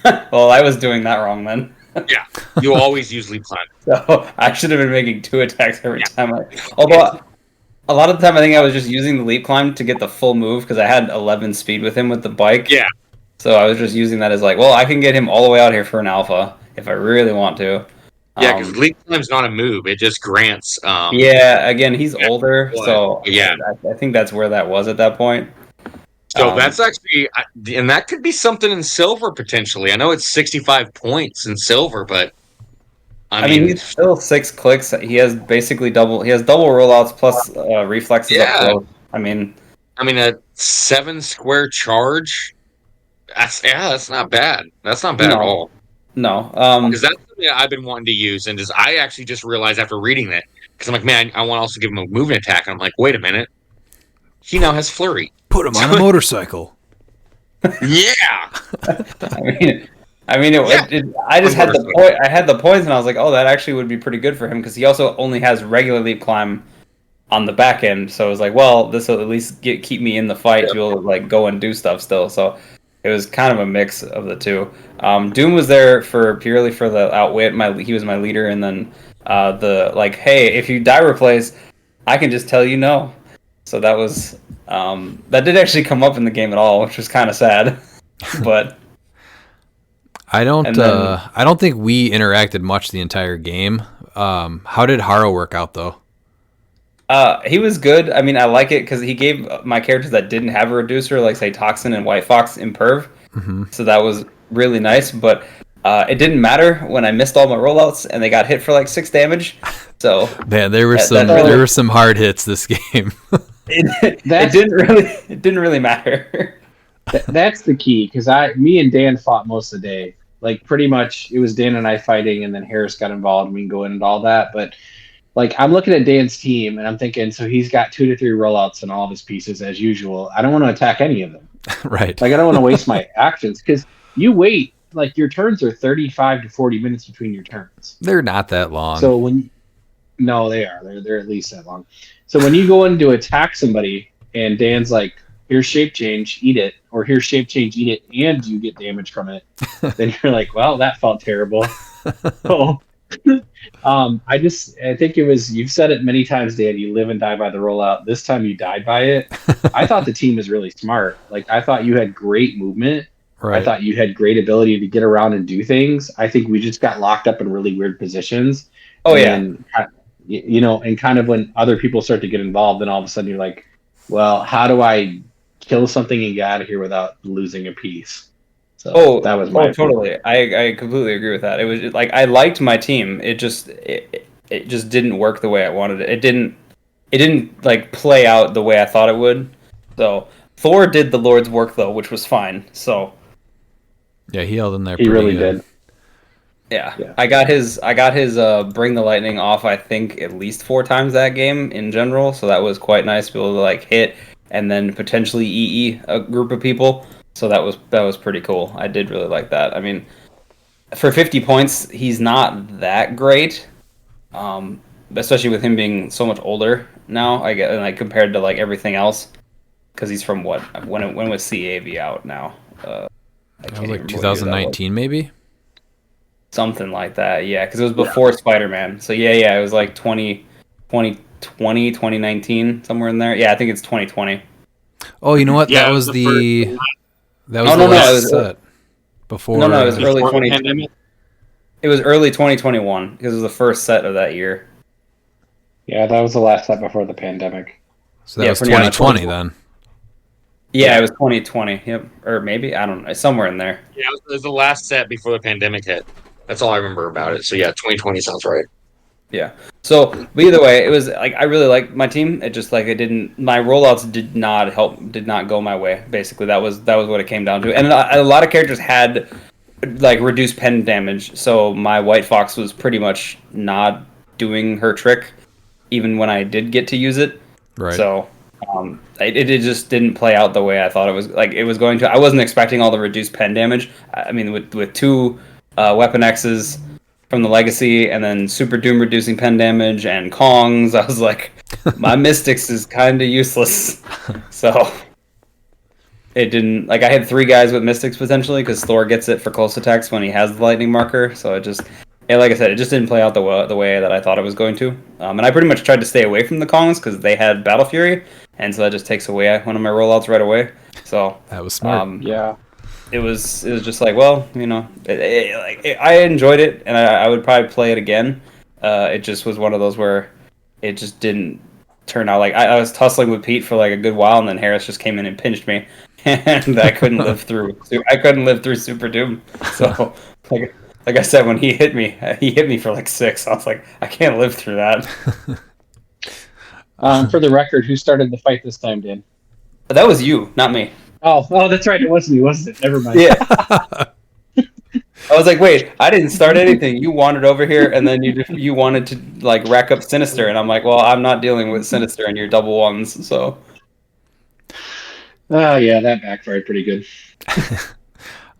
Well, I was doing that wrong then. Yeah, you always use leap climb. So I should have been making 2 attacks every time. Although a lot of the time I think I was just using the leap climb to get the full move, because I had 11 speed with him with the bike. Yeah. So I was just using that as I can get him all the way out here for an alpha if I really want to. Yeah, because leap climb's not a move; it just grants. Again, he's older, so yeah, I think that's where that was at that point. So that's actually, and that could be something in silver potentially. I know it's 65 points in silver, but I mean he's still 6 clicks. He has basically double. He has double rollouts plus reflexes up close. I mean a 7 square charge. That's not bad. That's not bad at all. No, because that's something that I've been wanting to use, and I actually just realized after reading that, because I'm like, man, I want to also give him a movement attack, and I'm like, wait a minute, he now has flurry. Put him on a motorcycle. Yeah. I just had the point. I had the points, and I was like, oh, that actually would be pretty good for him, because he also only has regular leap climb on the back end. So I was like, well, this will at least keep me in the fight to be able to go and do stuff still. So it was kind of a mix of the two. Doom was there purely for the outwit. He was my leader, and then hey, if you die replace, I can just tell you no. So that was that did actually come up in the game at all, which was kind of sad. But I don't think we interacted much the entire game. How did Haro work out though? He was good. I mean, I like it because he gave my characters that didn't have a reducer, like say Toxin and White Fox, imperv. Mm-hmm. So that was really nice. But it didn't matter when I missed all my rollouts and they got hit for 6 damage. So man, there were some hard hits this game. It didn't really matter. That's the key, because me and Dan fought most of the day. Pretty much it was Dan and I fighting, and then Harris got involved and we can go into all that. But I'm looking at Dan's team and I'm thinking, so he's got 2 to 3 rollouts in all of his pieces as usual. I don't want to attack any of them. Right. I don't want to waste my actions, because you wait, your turns are 35 to 40 minutes between your turns. They're not that long. So no, they are. They're at least that long. So when you go in to attack somebody and Dan's like, here's shape change, eat it, or here's shape change, eat it, and you get damage from it, then you're like, well, that felt terrible. So I think it was, you've said it many times, Dan, you live and die by the rollout. This time you died by it. I thought the team was really smart. Like, I thought you had great movement. I Right. thought you had great ability to get around and do things. I think we just got locked up in really weird positions. Oh, And yeah. then, you know, and kind of when other people start to get involved, then all of a sudden you're like, well, how do I kill something and get out of here without losing a piece? So that was my totally. I completely agree with that. It was like I liked my team. It just didn't work the way I wanted it. It didn't like play out the way I thought it would. So Thor did the Lord's work though, which was fine. So Yeah, he held in there. He pretty really good. did. yeah. Yeah. I got his Bring the Lightning off I think at least 4 times that game in general. So that was quite nice to be able to like hit and then potentially EE a group of people. So that was pretty cool. I did really like that. I mean, for 50 points, he's not that great, especially with him being so much older now. I get like compared to like everything else, because he's from when was CAV out now? That was like 2019, maybe. Something like that. Yeah, because it was before Spider-Man. So yeah, it was like 2020, 2019, somewhere in there. Yeah, I think it's 2020. Oh, you know what? Yeah, that it was was the that was Oh, the no, last it was- set before. No, it was early Before the 20. pandemic. It was early 2021 because it was the first set of that year. Yeah, that was the last set before the pandemic. So that Yeah, was for now, 2020 then. Yeah, it was 2020. Yep, or maybe I don't know, somewhere in there. Yeah, it was the last set before the pandemic hit. That's all I remember about it. So yeah, 2020 sounds right. Yeah. So, but either way, it was like I really liked my team. It just like it didn't. My rollouts did not go my way. Basically, that was what it came down to. And a lot of characters had like reduced pen damage. So my White Fox was pretty much not doing her trick, even when I did get to use it. Right. So it just didn't play out the way I thought it was going to. I wasn't expecting all the reduced pen damage. I mean, with 2 Weapon X's from the Legacy and then Super Doom reducing pen damage and Kongs, I was like, my Mystics is kind of useless. So it didn't, like, I had 3 guys with Mystics potentially because Thor gets it for close attacks when he has the lightning marker. So like I said, it just didn't play out the way that I thought it was going to. And I pretty much tried to stay away from the Kongs because they had Battle Fury, and so that just takes away one of my rollouts right away. So That was smart. Yeah. it was just like, well, you know, I enjoyed it, and I would probably play it again. It just was one of those where it just didn't turn out. Like I was tussling with Pete for like a good while, and then Harris just came in and pinched me, and I couldn't live through. I couldn't live through Super Doom. So like I said, when he hit me for like 6. I was like, I can't live through that. For the record, who started the fight this time, Dan? But that was you, not me. Oh, that's right. It wasn't me, wasn't it? Never mind. Yeah. I was like, wait, I didn't start anything. You wandered over here, and then you wanted to like rack up Sinister, and I'm like, well, I'm not dealing with Sinister and your double ones, so. Oh, yeah, that backfired pretty good.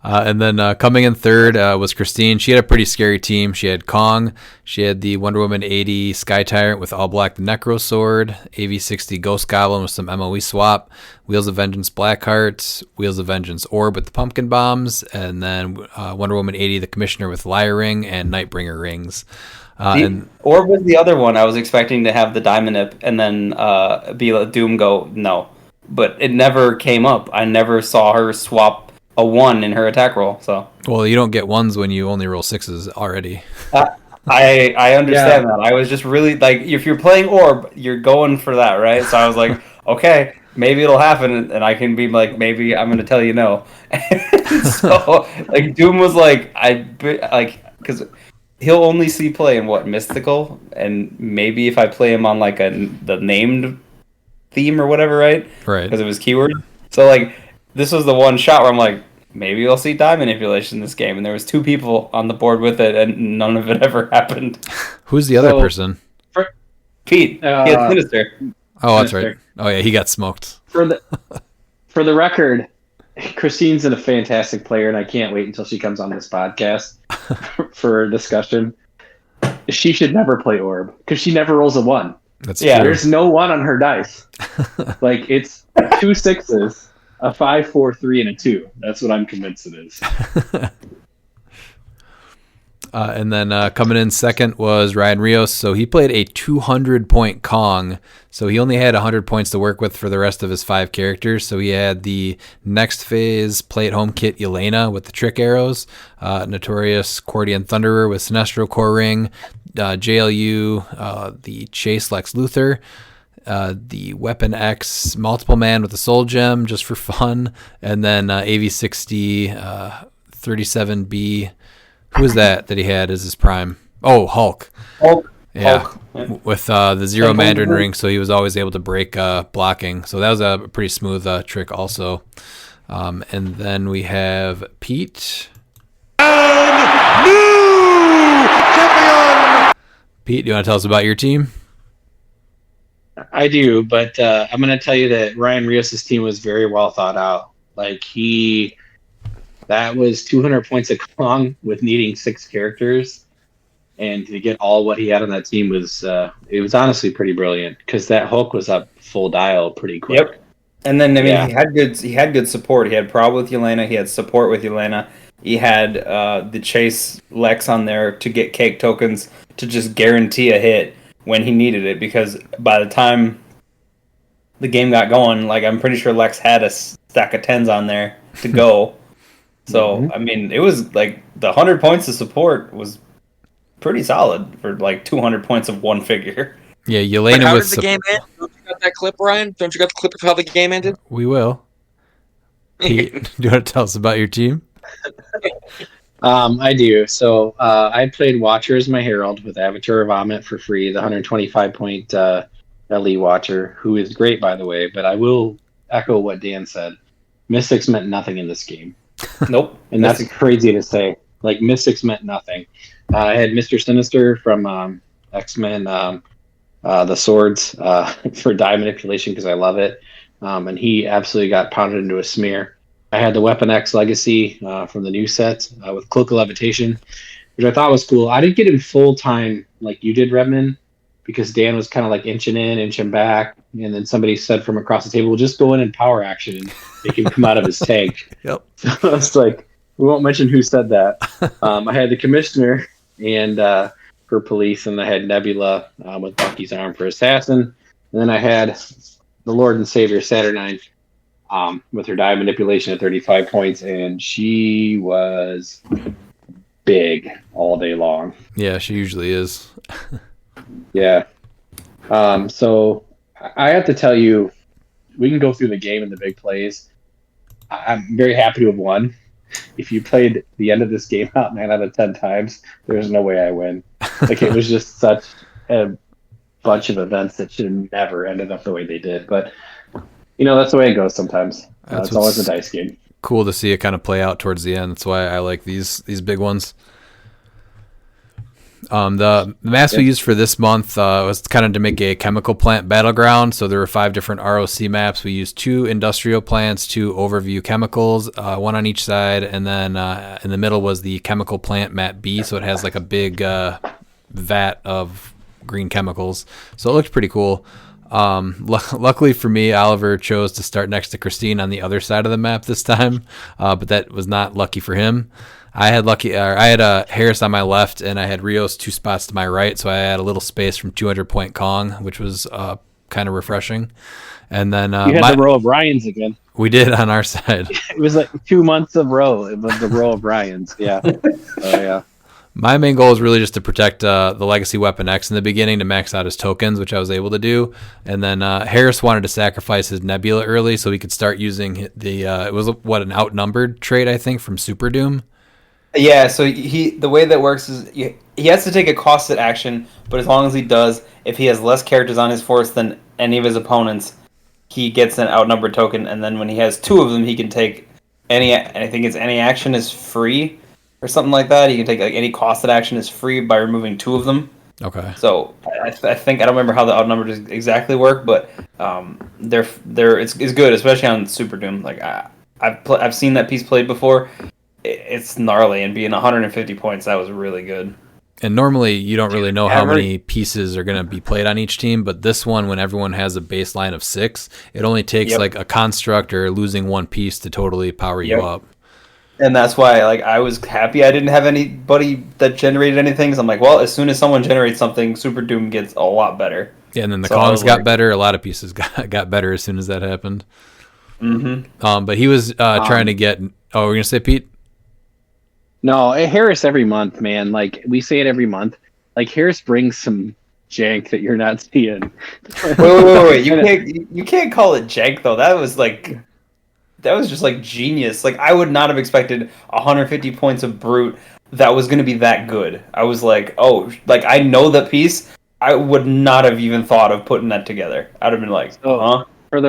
And then coming in third was Christine. She had a pretty scary team. She had Kong. She had the Wonder Woman 80 Sky Tyrant with All Black the Necro Sword, AV60 Ghost Goblin with some MOE swap, Wheels of Vengeance Blackheart, Wheels of Vengeance Orb with the Pumpkin Bombs, and then Wonder Woman 80 the Commissioner with Lyre Ring and Nightbringer Rings. And Orb was the other one I was expecting to have the Diamond Nip and then be let Doom go, no. But it never came up. I never saw her swap a 1 in her attack roll, so. well, you don't get 1s when you only roll 6s already. I understand that. I was just really like, if you're playing Orb, you're going for that, right? So I was like, okay, maybe it'll happen, and I can be like, maybe I'm gonna tell you no. So like Doom was like, because he'll only see play in what Mystical, and maybe if I play him on like the named theme or whatever, right? Right. Because of his keyword. So like, this was the one shot where I'm like, maybe we'll see die manipulation in this game, and there was 2 people on the board with it, and none of it ever happened. Who's the other person? Pete, he had Sinister. Oh, that's Sinister. right. Oh, yeah, he got smoked. For the record, Christine's a fantastic player, and I can't wait until she comes on this podcast for a discussion. She should never play Orb because she never rolls a 1. That's Yeah. true. There's no 1 on her dice. Like, it's 2 6s, a 5, 4, 3, and a 2. That's what I'm convinced it is. And then coming in second was Ryan Rios. So he played a 200-point Kong. So he only had 100 points to work with for the rest of his 5 characters. So he had the next phase Play at Home kit Elena with the trick arrows, Notorious Cordian Thunderer with Sinestro Core Ring, JLU, the Chase Lex Luthor, the Weapon X Multiple Man with the Soul Gem just for fun, and then AV60 37B. Who is that he had as his prime? Oh, Hulk. Yeah, Hulk. with the Zero Mandarin Ring, so he was always able to break blocking. So that was a pretty smooth trick also. And then we have Pete. Pete, do you want to tell us about your team? I do, but I'm going to tell you that Ryan Rios' team was very well thought out. Like that was 200 points of Kong with needing 6 characters, and to get all what he had on that team was it was honestly pretty brilliant because that Hulk was up full dial pretty quick. Yep. And then he had good support. He had Prob with Yelena. He had support with Yelena. He had the Chase Lex on there to get cake tokens to just guarantee a hit when he needed it, because by the time the game got going, like, I'm pretty sure Lex had a stack of 10s on there to go. So, I mean, it was like the 100 points of support was pretty solid for like 200 points of one figure. Yeah, Yelena How was... did the game end? Don't you got that clip, Ryan? Don't you got the clip of how the game ended? We will. Pete, do you want to tell us about your team? I do. So I played Watcher as my Herald with Avatar of Vomit for free, the 125-point LE Watcher, who is great, by the way, but I will echo what Dan said. Mystics meant nothing in this game. Nope. And that's crazy to say. Like, Mystics meant nothing. I had Mr. Sinister from X-Men, the swords for die manipulation because I love it. And he absolutely got pounded into a smear. I had the Weapon X Legacy from the new set with Cloak of Levitation, which I thought was cool. I didn't get him full time like you did, Redman, because Dan was kind of like inching in, inching back. And then somebody said from across the table, well, just go in and power action and make him come out of his tank. Yep. So it's like, we won't mention who said that. I had the Commissioner and for police, and I had Nebula with Bucky's arm for assassin. And then I had the Lord and Savior Saturnine with her die manipulation at 35 points, and she was big all day long. Yeah, she usually is. Yeah. So I have to tell you, we can go through the game and the big plays. I'm very happy to have won. If you played the end of this game out 9 out of 10 times, there's no way I win. Like, it was just such a bunch of events that should have never ended up the way they did. But, you know, that's the way it goes sometimes. It's always a dice game. Cool to see it kind of play out towards the end. That's why I like these big ones. The maps we used for this month was kind of to make a chemical plant battleground. So there were 5 different ROC maps. We used 2 industrial plants, 2 overview chemicals, 1 on each side, and then in the middle was the chemical plant map B. So it has like a big vat of green chemicals. So it looked pretty cool. Luckily for me, Oliver chose to start next to Christine on the other side of the map this time, but that was not lucky for him. I had Harris on my left, and I had Rios 2 spots to my right, so I had a little space from 200-point Kong, which was kind of refreshing. And then you had the row of Ryans again. We did on our side. It was like 2 months of row. It was the row of Ryans. Yeah. Yeah. My main goal is really just to protect the Legacy Weapon X in the beginning to max out his tokens, which I was able to do. And then Harris wanted to sacrifice his Nebula early so he could start using it was an outnumbered trait, I think, from Super Doom. Yeah, so the way that works is he has to take a costed action, but as long as he does, if he has less characters on his force than any of his opponents, he gets an outnumbered token, and then when he has 2 of them, he can take any action is free or something like that. He can take like any costed action is free by removing 2 of them. Okay. So I think I don't remember how the outnumbered exactly work, but it's good, especially on Super Doom. Like I've seen that piece played before. It's gnarly, and being 150 points, that was really good. And normally you don't really know how many pieces are going to be played on each team, but this one, when everyone has a baseline of 6, it only takes like a construct or losing 1 piece to totally power you up. And that's why, like, I was happy I didn't have anybody that generated anything. So I'm like, well, as soon as someone generates something, Super Doom gets a lot better. Yeah, and then the So Kongs got better. A lot of pieces got better as soon as that happened. Mm-hmm. But he was trying to get. Oh, we're gonna say Pete. No, Harris every month, man. Like we say it every month. Like Harris brings some jank that you're not seeing. Wait. You can't call it jank though. That was just like genius. Like I would not have expected 150 points of brute that was going to be that good. I was like, oh, like I know that piece. I would not have even thought of putting that together. I'd have been like, huh? For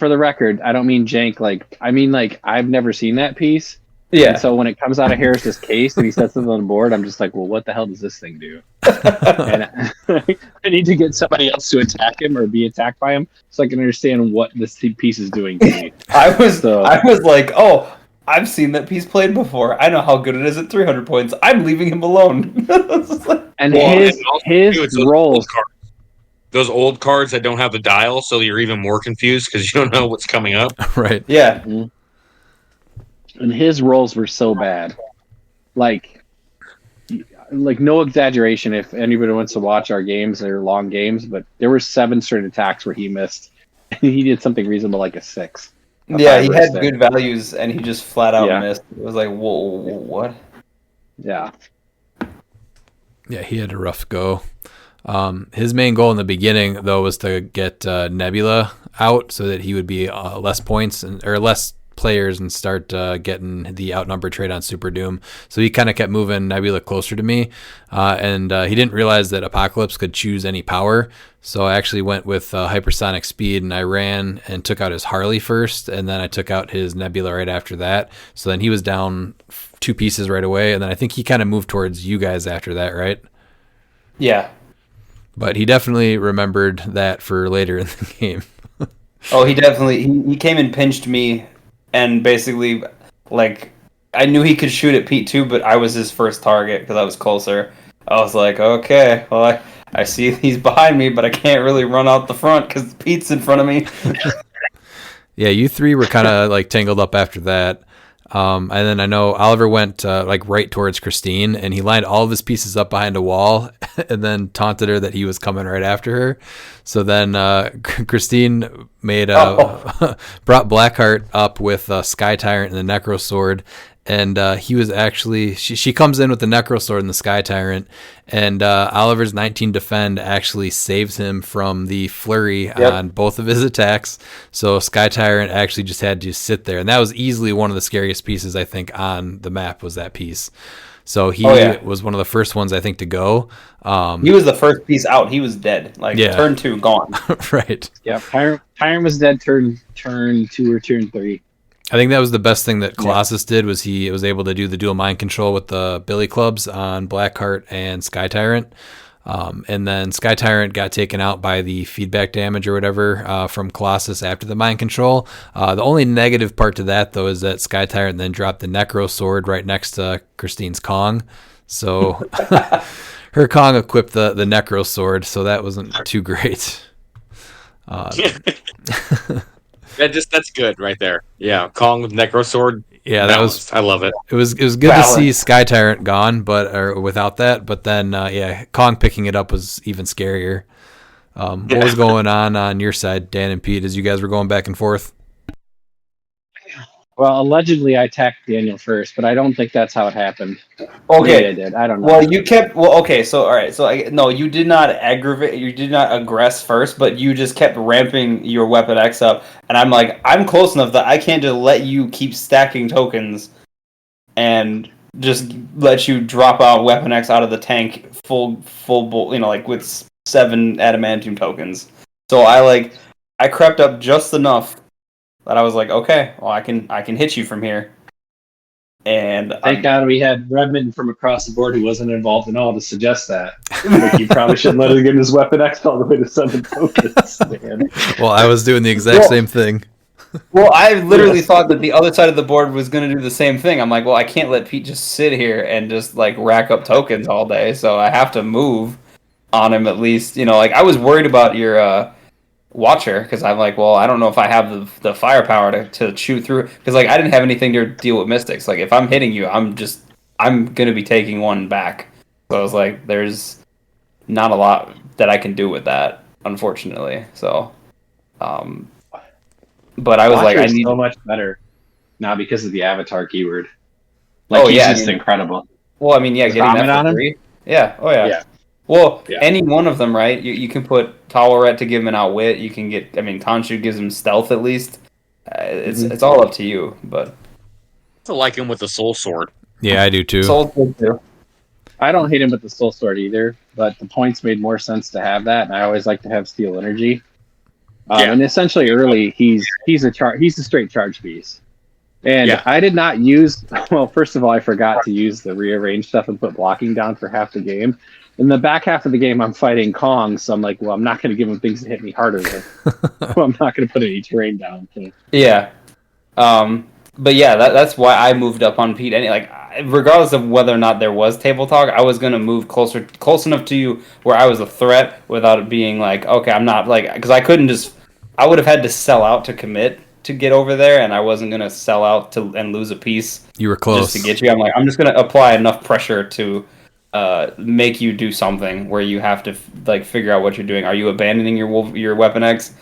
the record, I don't mean jank. Like I mean like I've never seen that piece. Yeah. And so when it comes out of Harris's case and he sets it on the board, I'm just like, well, what the hell does this thing do? And I need to get somebody else to attack him or be attacked by him so I can understand what this piece is doing to me. I was like, oh, I've seen that piece played before. I know how good it is at 300 points. I'm leaving him alone. And Well, his it's rolls. Those old cards that don't have the dial, so you're even more confused because you don't know what's coming up. Right. Yeah. And his rolls were so bad. Like no exaggeration if anybody wants to watch our games, they're long games, but there were 7 straight attacks where he missed. He did something reasonable like a 6. Yeah, he had good values and he just flat out missed. It was like, whoa, what? Yeah. Yeah, he had a rough go. His main goal in the beginning, though, was to get Nebula out so that he would be less points or less players and start getting the outnumbered trade on Super Doom. So he kind of kept moving Nebula closer to me, and he didn't realize that Apocalypse could choose any power. So I actually went with hypersonic speed, and I ran and took out his Harley first, and then I took out his Nebula right after that. So then he was down 2 pieces right away, and then I think he kind of moved towards you guys after that, right? Yeah. But he definitely remembered that for later in the game. Oh, he definitely he came and pinched me, and basically, like, I knew he could shoot at Pete too, but I was his first target because I was closer. I was like, okay, well, I see he's behind me, but I can't really run out the front because Pete's in front of me. Yeah, you 3 were kind of like tangled up after that. And then I know Oliver went like right towards Christine, and he lined all of his pieces up behind a wall and then taunted her that he was coming right after her. So then Christine made brought Blackheart up with Sky Tyrant and the Necro Sword. And he was actually she comes in with the Necro Sword and the Sky Tyrant, and Oliver's 19 defend actually saves him from the flurry on both of his attacks. So Sky Tyrant actually just had to sit there, and that was easily one of the scariest pieces I think on the map was that piece. So he was one of the first ones I think to go. He was the first piece out. He was dead. Like turn 2 gone. Right. Yeah, Tyrant was dead turn 2 or turn 3. I think that was the best thing that Colossus did was he was able to do the dual mind control with the Billy Clubs on Blackheart and Sky Tyrant. And then Sky Tyrant got taken out by the feedback damage or whatever from Colossus after the mind control. The only negative part to that, though, is that Sky Tyrant then dropped the Necro Sword right next to Christine's Kong. So her Kong equipped the Necro Sword, so that wasn't too great. That's good right there. Yeah, Kong with Necro Sword. Yeah, balanced. I love it. It was good to see Sky Tyrant gone, or without that. But then, Kong picking it up was even scarier. What was going on your side, Dan and Pete, as you guys were going back and forth? Well, allegedly I attacked Daniel first, but I don't think that's how it happened. Okay, maybe I did. I don't know. Well, you kept. Well, okay. So all right. So no, you did not aggravate. You did not aggress first, but you just kept ramping your Weapon X up, and I'm like, I'm close enough that I can't just let you keep stacking tokens, and just let you drop out Weapon X out of the tank full, like with 7 adamantium tokens. So I crept up just enough that I was like, okay, well, I can hit you from here. And thank God we had Redmond from across the board who wasn't involved at all to suggest that. Like, you probably shouldn't let him get his Weapon X all the way to 7 tokens, man. Well, I was doing the exact same thing. Well, I literally thought that the other side of the board was going to do the same thing. I'm like, well, I can't let Pete just sit here and just like rack up tokens all day, so I have to move on him at least. Like I was worried about your Watcher because I'm like, well, I don't know if I have the firepower to shoot through because like I didn't have anything to deal with Mystics. Like if I'm hitting you, I'm gonna be taking one back. So I was like, there's not a lot that I can do with that, unfortunately. So, but I was Watcher like, I is need so much better now because of the avatar keyword. Like he's just incredible. Well, I mean, yeah, getting Vomit that on for him? free. Yeah. Oh yeah. Yeah. Well, Yeah. any one of them, right? You can put Tawaret to give him an outwit. You can get. I mean, Khonshu gives him stealth at least. It's all up to you, but I like him with the soul sword. Yeah, I do too. Soul's good too. I don't hate him with the soul sword either, but the points made more sense to have that, and I always like to have steel energy. Yeah. And essentially, early he's a straight charge piece. And Yeah. I did not use. Well, first of all, I forgot to use the rearrange stuff and put blocking down for half the game. In the back half of the game, I'm fighting Kong, so I'm like, well, I'm not going to give him things to hit me harder. Well, I'm not going to put any terrain down. So. Yeah. But yeah, that's why I moved up on Pete. Regardless of whether or not there was table talk, I was gonna move close enough to you where I was a threat without it being like, okay, I'm not like, because I couldn't just, I would have had to sell out to commit to get over there, and I wasn't gonna sell out and lose a piece. You were close just to get you. I'm like, I'm just gonna apply enough pressure to make you do something where you have to figure out what you're doing. Are you abandoning your Weapon X,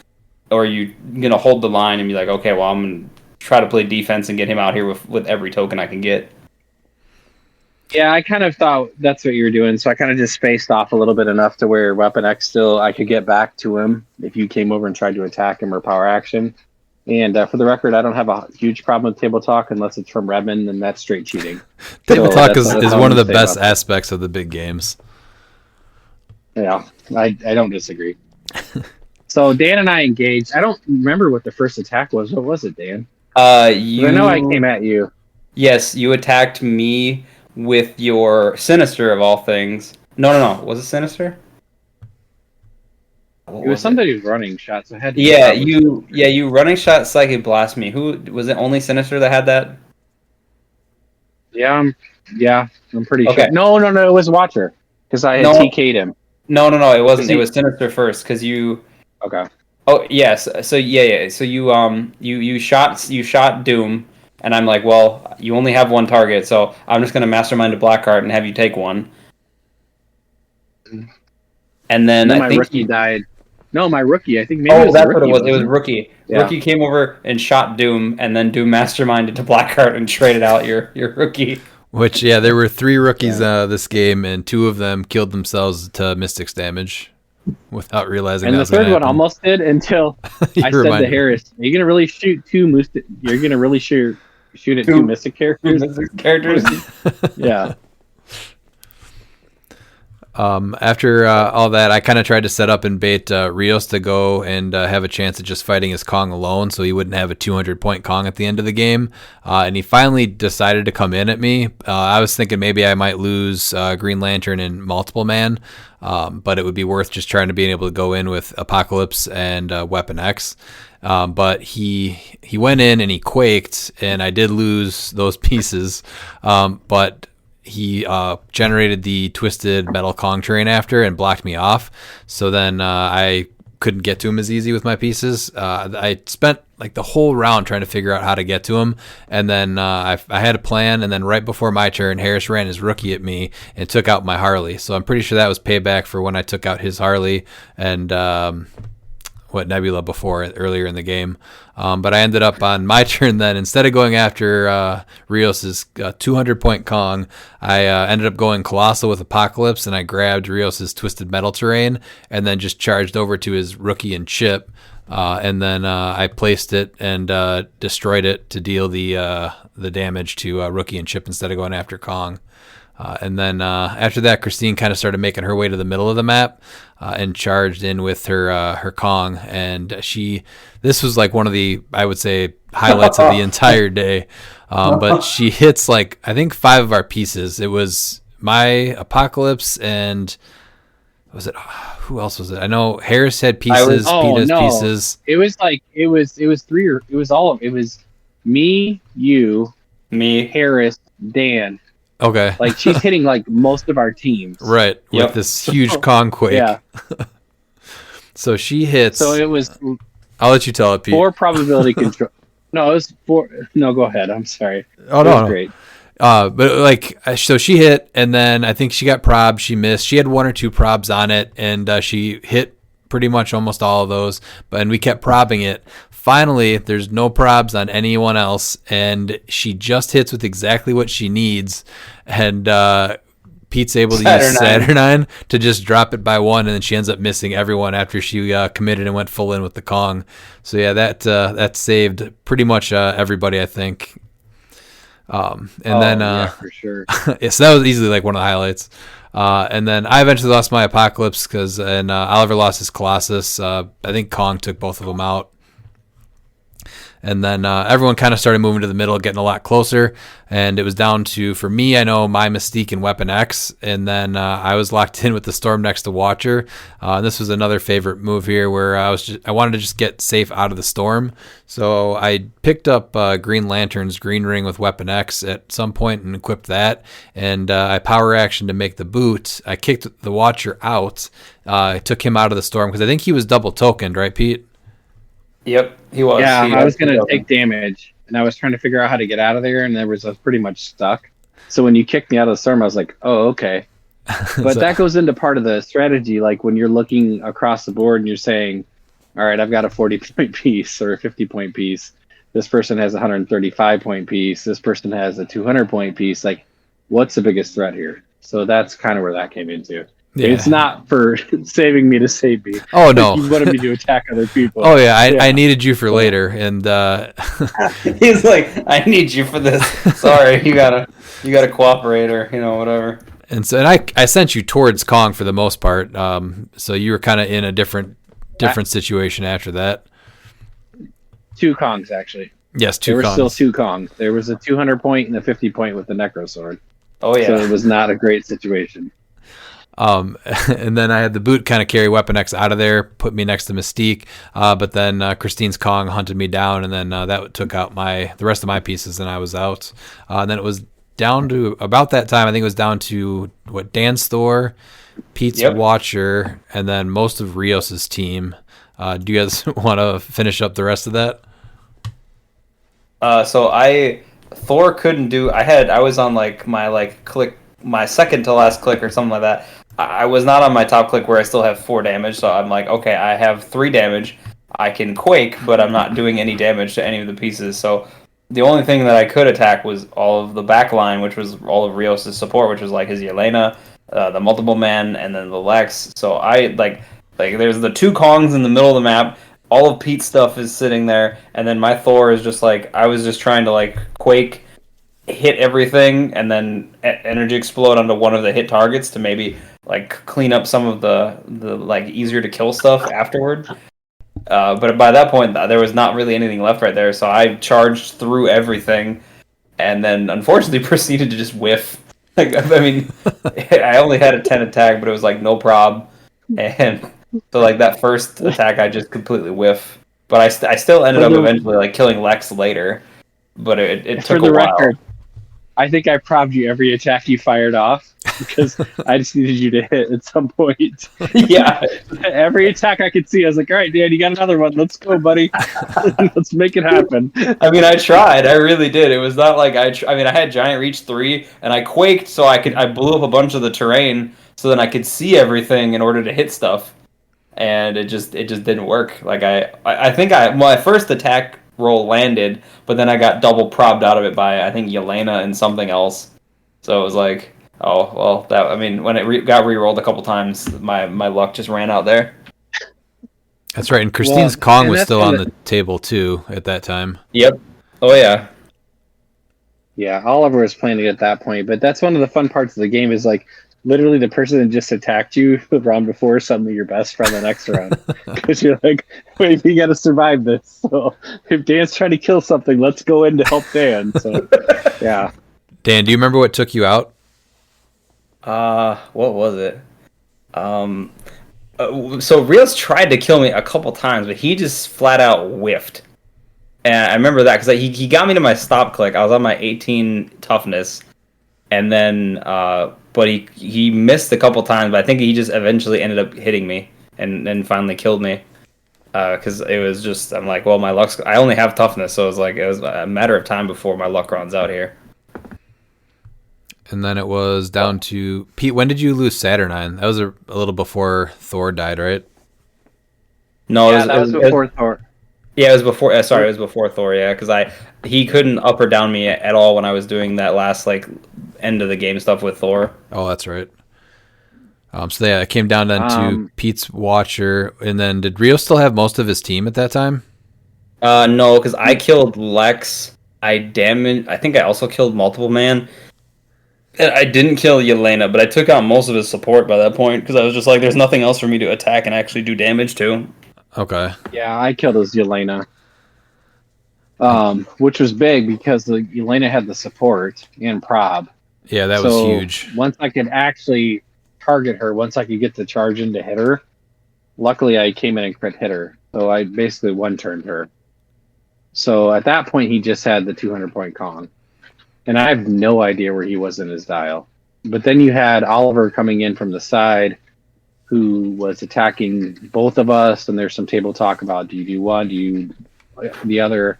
or are you gonna hold the line and be like, okay, well, I'm gonna try to play defense and get him out here with every token I can get. Yeah, I kind of thought that's what you were doing, so I kind of just spaced off a little bit enough to where Weapon X still, I could get back to him if you came over and tried to attack him or power action. And for the record, I don't have a huge problem with table talk unless it's from Redmond, and that's straight cheating. Table So talk that's is all one of I'm the gonna best say about aspects of the big games. that. Yeah, I don't disagree. So Dan and I engaged. I don't remember what the first attack was. What was it, Dan? I know I came at you. Yes, you attacked me with your Sinister of all things. No. Was it Sinister? It was somebody who's running shots. I had to you running shot Psychic Blast me. Who was it? Only Sinister that had that? Yeah, I'm pretty Okay. sure. No, it was Watcher because I had TK'd him. No, it wasn't. It was Sinister first because you. Okay. Oh yes, so yeah. So you shot Doom, and I'm like, well, you only have one target, so I'm just gonna mastermind a black card and have you take one. And then I my think rookie died. No, my rookie. I think maybe it was that's the rookie, what it was. It was Rookie. Yeah. Rookie came over and shot Doom, and then Doom masterminded to black card and traded out your Rookie. Which, yeah, there were 3 rookies this game, and 2 of them killed themselves to Mystics damage without realizing and that the was gonna third one happen. almost did until I said to reminded me. Harris, "Are you gonna really shoot two Mystic? You're gonna really shoot at two Mystic characters?" Characters. Yeah. After all that, I kind of tried to set up and bait Rios to go and have a chance at just fighting his Kong alone, so he wouldn't have a 200-point Kong at the end of the game. And he finally decided to come in at me. I was thinking maybe I might lose Green Lantern and Multiple Man, but it would be worth just trying to be able to go in with Apocalypse and Weapon X. But he went in and he quaked, and I did lose those pieces. But he generated the Twisted Metal Kong terrain after and blocked me off. So then I couldn't get to him as easy with my pieces. I spent like the whole round trying to figure out how to get to him. And then I had a plan. And then right before my turn, Harris ran his rookie at me and took out my Harley. So I'm pretty sure that was payback for when I took out his Harley and Nebula earlier in the game. But I ended up on my turn then, instead of going after Rios's 200-point Kong, I ended up going Colossal with Apocalypse, and I grabbed Rios's Twisted Metal terrain and then just charged over to his Rookie and Chip. And then I placed it and destroyed it to deal the damage to Rookie and Chip instead of going after Kong. And then after that, Christine kind of started making her way to the middle of the map and charged in with her Kong. And this was like one of the, I would say, highlights of the entire day. But she hits like, I think 5 of our pieces. It was my Apocalypse and was it, who else was it? I know Harris had pieces, Peta's pieces. It was 3 or it was all of it was me, you, Harris, Dan. Okay. Like she's hitting like most of our teams. Right. With this huge Kong quake. Yeah. So she hits. So it was I'll let you tell it, Pete. 4 probability control. No, it was 4. No, go ahead. I'm sorry. Oh, it no, was no. great. But like, so she hit, and then I think she got probed. She missed. She had 1 or 2 probs on it, and she hit pretty much almost all of those. And we kept probing it. Finally, there's no probs on anyone else, and she just hits with exactly what she needs. And Pete's able to use Saturnine to just drop it by 1, and then she ends up missing everyone after she committed and went full in with the Kong. So yeah, that saved pretty much everybody, I think. Yeah, for sure. Yeah, so that was easily like one of the highlights. And then I eventually lost my Apocalypse and Oliver lost his Colossus. I think Kong took both of them out. And then everyone kind of started moving to the middle, getting a lot closer. And it was down to, for me, I know my Mystique and Weapon X. And then I was locked in with the Storm next to Watcher. This was another favorite move here where I wanted to just get safe out of the Storm. So I picked up Green Lantern's Green Ring with Weapon X at some point and equipped that. And I power action to make the boot. I kicked the Watcher out. I took him out of the Storm because I think he was double tokened, right, Pete? Yep, he was. Yeah, I was going to take damage, and I was trying to figure out how to get out of there, and I was pretty much stuck. So when you kicked me out of the storm, I was like, oh, okay. But that goes into part of the strategy, like when you're looking across the board and you're saying, all right, I've got a 40-point piece or a 50-point piece. This person has a 135-point piece. This person has a 200-point piece. Like, what's the biggest threat here? So that's kind of where that came into. Yeah. It's not for saving me to save me. Oh, no. You wanted me to attack other people. Oh, yeah. I needed you for later. And he's like, I need you for this. Sorry, you gotta cooperate or, whatever. And so, and I sent you towards Kong for the most part. So you were kind of in a different situation after that. 2 Kongs, actually. Yes, 2 Kongs. There were still 2 Kongs. There was a 200-point and a 50-point with the Necro Sword. Oh, yeah. So it was not a great situation. And then I had the boot kind of carry Weapon X out of there, put me next to Mystique. But then Christine's Kong hunted me down, and then that took out the rest of my pieces, and I was out. And then it was down to about that time. I think it was down to Dan's Thor, Pete's Watcher, and then most of Rios's team. Do you guys want to finish up the rest of that? So Thor couldn't do. I was on my second to last click or something like that. I was not on my top click where I still have 4 damage, so I'm like, okay, I have 3 damage. I can quake, but I'm not doing any damage to any of the pieces. So the only thing that I could attack was all of the back line, which was all of Rios' support, which was like his Yelena, the Multiple Man, and then the Lex. So I there's the 2 Kongs in the middle of the map. All of Pete's stuff is sitting there, and then my Thor is just I was just trying to quake, hit everything, and then energy explode onto one of the hit targets to maybe clean up some of the easier to kill stuff afterward. But by that point, there was not really anything left right there, so I charged through everything, and then unfortunately proceeded to just whiff. I only had a 10 attack, but it was no prob, and so that first attack I just completely whiff. But I still ended up eventually killing Lex later, but it took a while. Record, I think I probbed you every attack you fired off because I just needed you to hit at some point. Yeah. Every attack I could see, I was like, all right, Dan, you got another one. Let's go, buddy. Let's make it happen. I tried. I really did. It was not like I had Giant Reach 3, and I quaked so I blew up a bunch of the terrain so then I could see everything in order to hit stuff. And it just didn't work. I think my first attack roll landed, but then I got double probbed out of it by I think Yelena and something else. So it was when it got re-rolled a couple times, my luck just ran out there. That's right, and Christine's Kong was still on the table too at that time. Yep. Oh yeah. Yeah, Oliver was playing it at that point, but that's one of the fun parts of the game is literally the person that just attacked you the round before is suddenly your best friend the next round. Because you're like, wait, we got to survive this. So if Dan's trying to kill something, let's go in to help Dan. So, yeah. Dan, do you remember what took you out? What was it? So Rios tried to kill me a couple times, but he just flat out whiffed. And I remember that because he got me to my stop click. I was on my 18 toughness. And then, but he missed a couple times, but I think he just eventually ended up hitting me. and then finally killed me. Because it was just, I'm like, well, my luck's, I only have toughness, so it was a matter of time before my luck runs out here. And then it was down to Pete. When did you lose Saturnine? That was a little before Thor died, right? No, that was before Thor. Yeah, it was before. Sorry, it was before Thor. Yeah, because he couldn't up or down me at all when I was doing that last end of the game stuff with Thor. Oh, that's right. So yeah, it came down then to Pete's Watcher, and then did Rio still have most of his team at that time? No, because I killed Lex. I think I also killed Multiple Man. And I didn't kill Yelena, but I took out most of his support by that point because I was just like, there's nothing else for me to attack and actually do damage to. Okay. Yeah, I killed his Yelena. Which was big because the Yelena had the support and prob. Yeah, that was huge. Once I could actually target her, once I could get the charge in to hit her, luckily I came in and crit hit her. So I basically one-turned her. So at that point, he just had the 200-point Kong. And I have no idea where he was in his dial. But then you had Oliver coming in from the side who was attacking both of us. And there's some table talk about, do you do one, do you the other?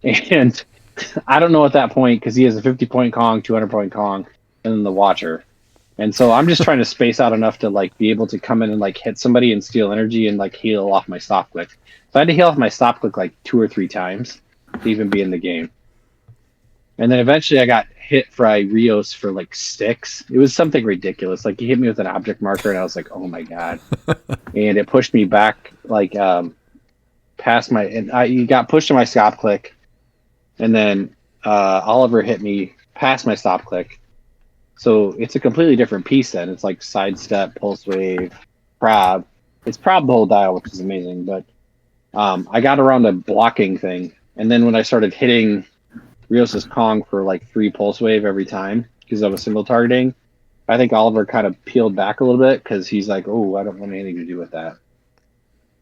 And I don't know at that point because he has a 50-point Kong, 200-point Kong, and then the Watcher. And so I'm just trying to space out enough to be able to come in and hit somebody and steal energy and heal off my stop click. So I had to heal off my stop click 2 or 3 times to even be in the game. And then eventually I got hit by Rios for sticks. It was something ridiculous. He hit me with an object marker and I was like, oh my God. And it pushed me back past my, and I got pushed to my stop click. And then Oliver hit me past my stop click. So it's a completely different piece then. It's sidestep, pulse wave, prob. It's prob the whole dial, which is amazing. But I got around a blocking thing. And then when I started hitting Rios' Kong for 3 pulse wave every time because I was single targeting, I think Oliver kind of peeled back a little bit because he's like, oh, I don't want anything to do with that.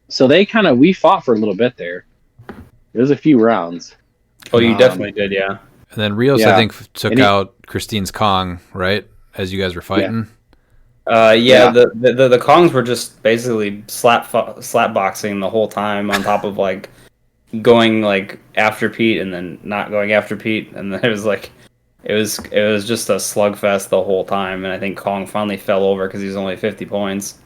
So we fought for a little bit there. It was a few rounds. Oh, you definitely did, yeah. And then Rios, I think, took out Christine's Kong, right? As you guys were fighting. Yeah. The Kongs were just basically slap boxing the whole time on top of going after Pete and then not going after Pete, and then it was just a slugfest the whole time. And I think Kong finally fell over because he's only 50 points.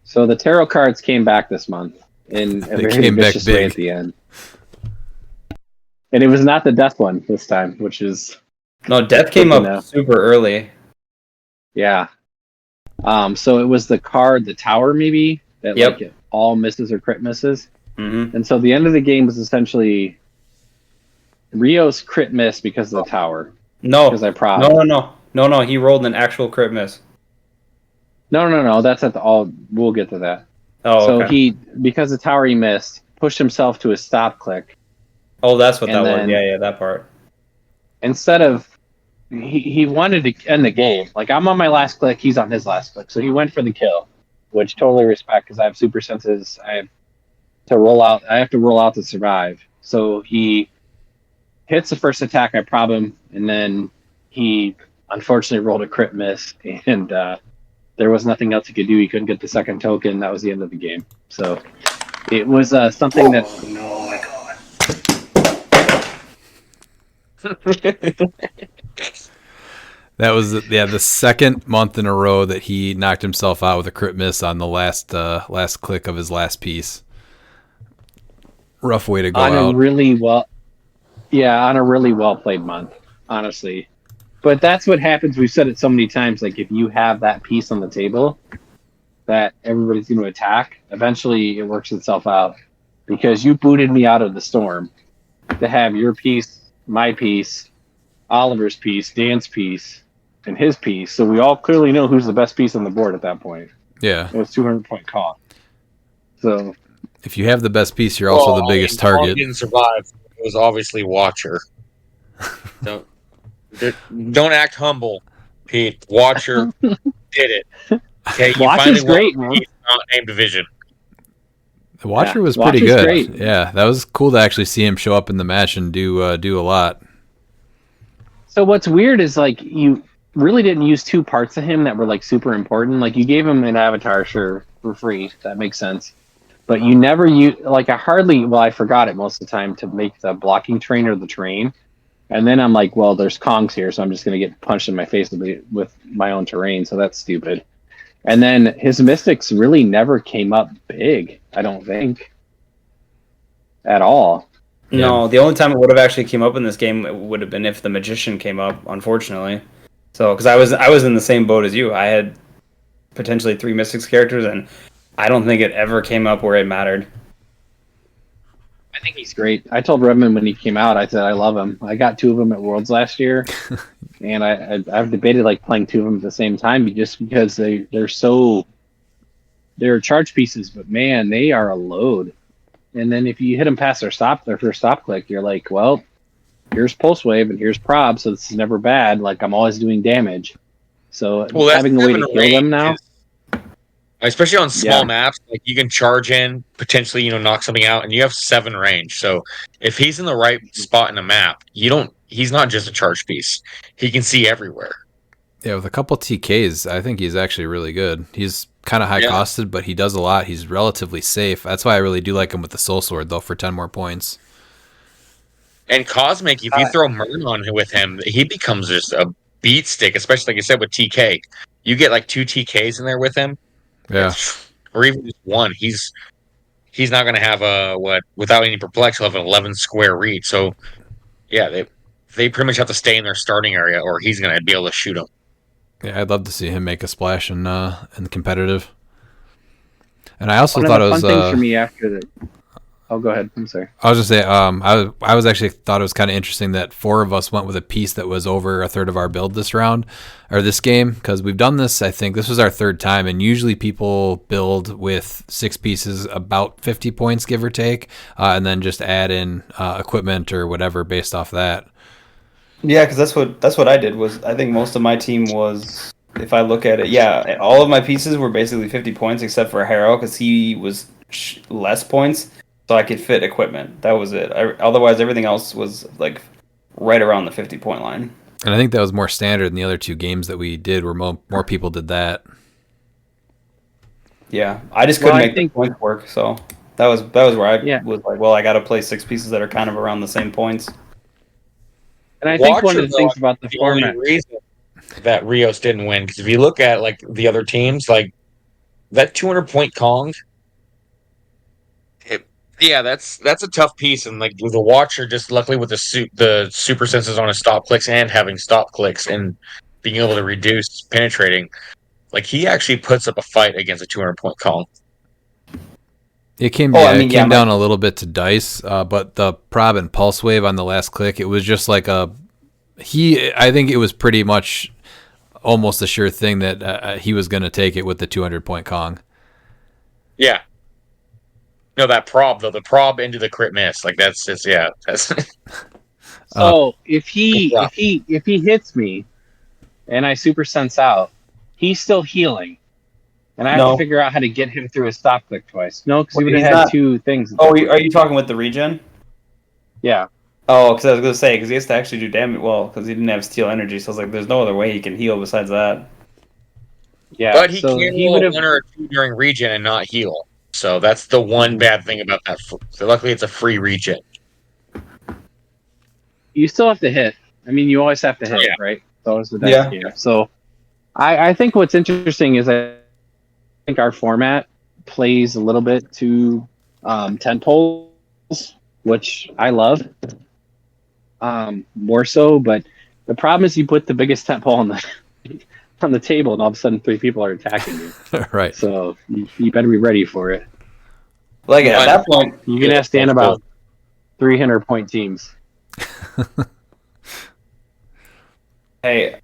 So the tarot cards came back this month in a very vicious way at the end. And it was not the death one this time, which is... No, death came up super early. Yeah. So it was the card, the tower maybe, that it all misses or crit misses. Mm-hmm. And so the end of the game was essentially Rios crit miss because of the tower. No. Because I prob. No, he rolled an actual crit miss. No. That's at the all. We'll get to that. Oh, so okay. because the tower he missed, pushed himself to a stop click. Oh, that's what that was. Yeah, that part. Instead of, he wanted to end the game. I'm on my last click, he's on his last click. So he went for the kill, which totally respect because I have super senses. I have to roll out to survive. So he hits the first attack, I prob him, and then he unfortunately rolled a crit miss, and there was nothing else he could do. He couldn't get the second token. That was the end of the game. So it was something that... Oh my God. That was the second month in a row that he knocked himself out with a crit miss on the last click of his last piece. Rough way to go out. On a really well played month, honestly. But that's what happens. We've said it so many times. If you have that piece on the table that everybody's going to attack, eventually it works itself out. Because you booted me out of the storm to have your piece, my piece, Oliver's piece, Dan's piece, and his piece. So we all clearly know who's the best piece on the board at that point. Yeah. It was 200-point cost. So if you have the best piece, you're also the biggest target. Didn't survive. It was obviously Watcher. Don't act humble, Pete. Watcher did it. Okay, you Watcher's finally great, won man. the not-named division. The Watcher was pretty good. Great. Yeah, that was cool to actually see him show up in the match and do a lot. So what's weird is really didn't use two parts of him that were like super important. Like you gave him an avatar, sure, for free. That makes sense. But you never use like I forgot it most of the time to make the blocking trainer the terrain. And then I'm like, well, there's Kongs here, so I'm just gonna get punched in my face with my own terrain, so that's stupid. And then his mystics really never came up big, I don't think. At all. No, the only time it would have actually came up in this game would have been if the magician came up, unfortunately. So, because I was in the same boat as you. I had potentially 3 mystics characters, and I don't think it ever came up where it mattered. I think he's great. I told Redmond when he came out, I said I love him. I got 2 of them at Worlds last year, and I've debated like playing 2 of them at the same time just because they're charge pieces, but man, they are a load. And then if you hit them past their first stop click, you're like, well, here's pulse wave and here's prob, so this is never bad. Like I'm always doing damage. So having a way to kill them now. Especially on small maps, like you can charge in, potentially, knock something out, and you have 7 range. So if he's in the right spot in the map, he's not just a charge piece. He can see everywhere. Yeah, with a couple TKs, I think he's actually really good. He's kind of high costed, but he does a lot. He's relatively safe. That's why I really do like him with the Soul Sword, though, for 10 more points. And Cosmic, if you throw Mern on with him, he becomes just a beat stick, especially like I said with TK. You get like 2 TKs in there with him. Yeah. Or even just 1. He's not going to have without any perplex, he'll have an 11 square reach. So, yeah, they pretty much have to stay in their starting area, or he's going to be able to shoot them. Yeah, I'd love to see him make a splash in competitive. And I also thought it was fun things for me after the. Oh, go ahead. I'm sorry. I was just say, I was actually thought it was kind of interesting that 4 of us went with a piece that was over a third of our build this round or this game, because we've done this. I think this was our 3rd time, and usually people build with 6 pieces, about 50 points, give or take, and then just add in equipment or whatever based off that. Yeah, because that's what I did. Was I think most of my team was, if I look at it, all of my pieces were basically 50 points except for Hero, because he was less points. So I could fit equipment. That was it. Otherwise, everything else was like right around the 50-point line. And I think that was more standard in the other 2 games that we did, where more people did that. Yeah, I just couldn't make the points work. So that was where I was like, well, I got to play 6 pieces that are kind of around the same points. And I think one of the things about the format, only reason that Rios didn't win, because if you look at like the other teams, like that 200-point Kong. Yeah, that's a tough piece, and like the Watcher, just luckily with the super senses on his stop clicks and having stop clicks and being able to reduce penetrating, like he actually puts up a fight against a 200-point Kong. It came down a little bit to dice, but the prob and pulse wave on the last click, it was just like I think it was pretty much almost a sure thing that he was going to take it with the 200-point Kong. Yeah. No, that prob though, the prob into the crit miss, like that's. So if he hits me, and I super sense out, he's still healing, and I have to figure out how to get him through his stop click twice. No, because he would have had 2 things. Oh, are you talking with the regen? Yeah. Oh, because I was gonna say, because he has to actually do damage. Well, because he didn't have steel energy, so I was like, there's no other way he can heal besides that. Yeah, but he can heal 1 or 2 during regen and not heal. So that's the one bad thing about that. So luckily, it's a free regen. You still have to hit. I mean, you always have to hit, right? It's always the dice game. So I think what's interesting is I think our format plays a little bit to tent poles, which I love more so. But the problem is you put the biggest tent pole on the table, and all of a sudden 3 people are attacking you. Right. So you better be ready for it. Like at that point, you can ask Dan about 300-point teams. Hey,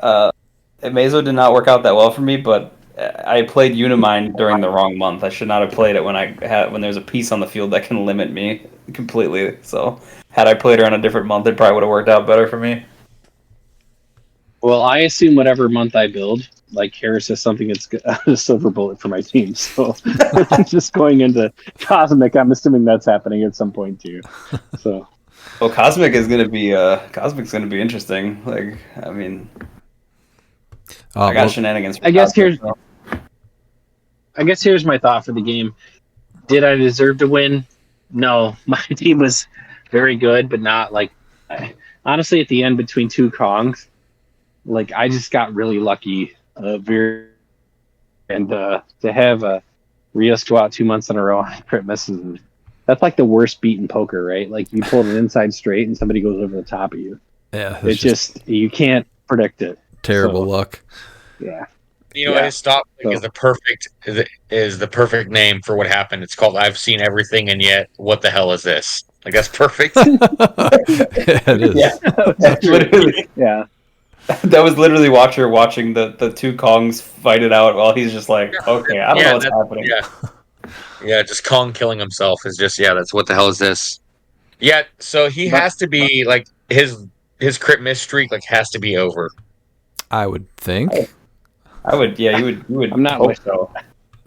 Mazo did not work out that well for me, but I played Unimind during the wrong month. I should not have played it when there's a piece on the field that can limit me completely. So had I played her on a different month, it probably would have worked out better for me. Well, I assume whatever month I build, like Harris says something, it's a silver bullet for my team. So just going into Cosmic, I'm assuming that's happening at some point too. So, well, Cosmic's gonna be interesting. Like, I mean, I got shenanigans. I guess here's my thought for the game. Did I deserve to win? No, my team was very good, but not like. Honestly, at the end between two Kongs, like I just got really lucky. And to have Rios go out 2 months in a row on crit misses, that's like the worst beat in poker, right? Like you pulled an inside straight and somebody goes over the top of you. Yeah, it's just you can't predict it. Terrible luck. Yeah. His stop is the perfect name for what happened. It's called "I've seen everything, and yet what the hell is this?" Like that's perfect. It is. Yeah, that's literally. Yeah. That was literally watching the two Kongs fight it out while he's just like, okay, I don't know what's happening. Yeah, just Kong killing himself is just that's what the hell is this? Yeah, so he has to be like his crit miss streak has to be over. I would think. I would, yeah, you would. I'm not hope so.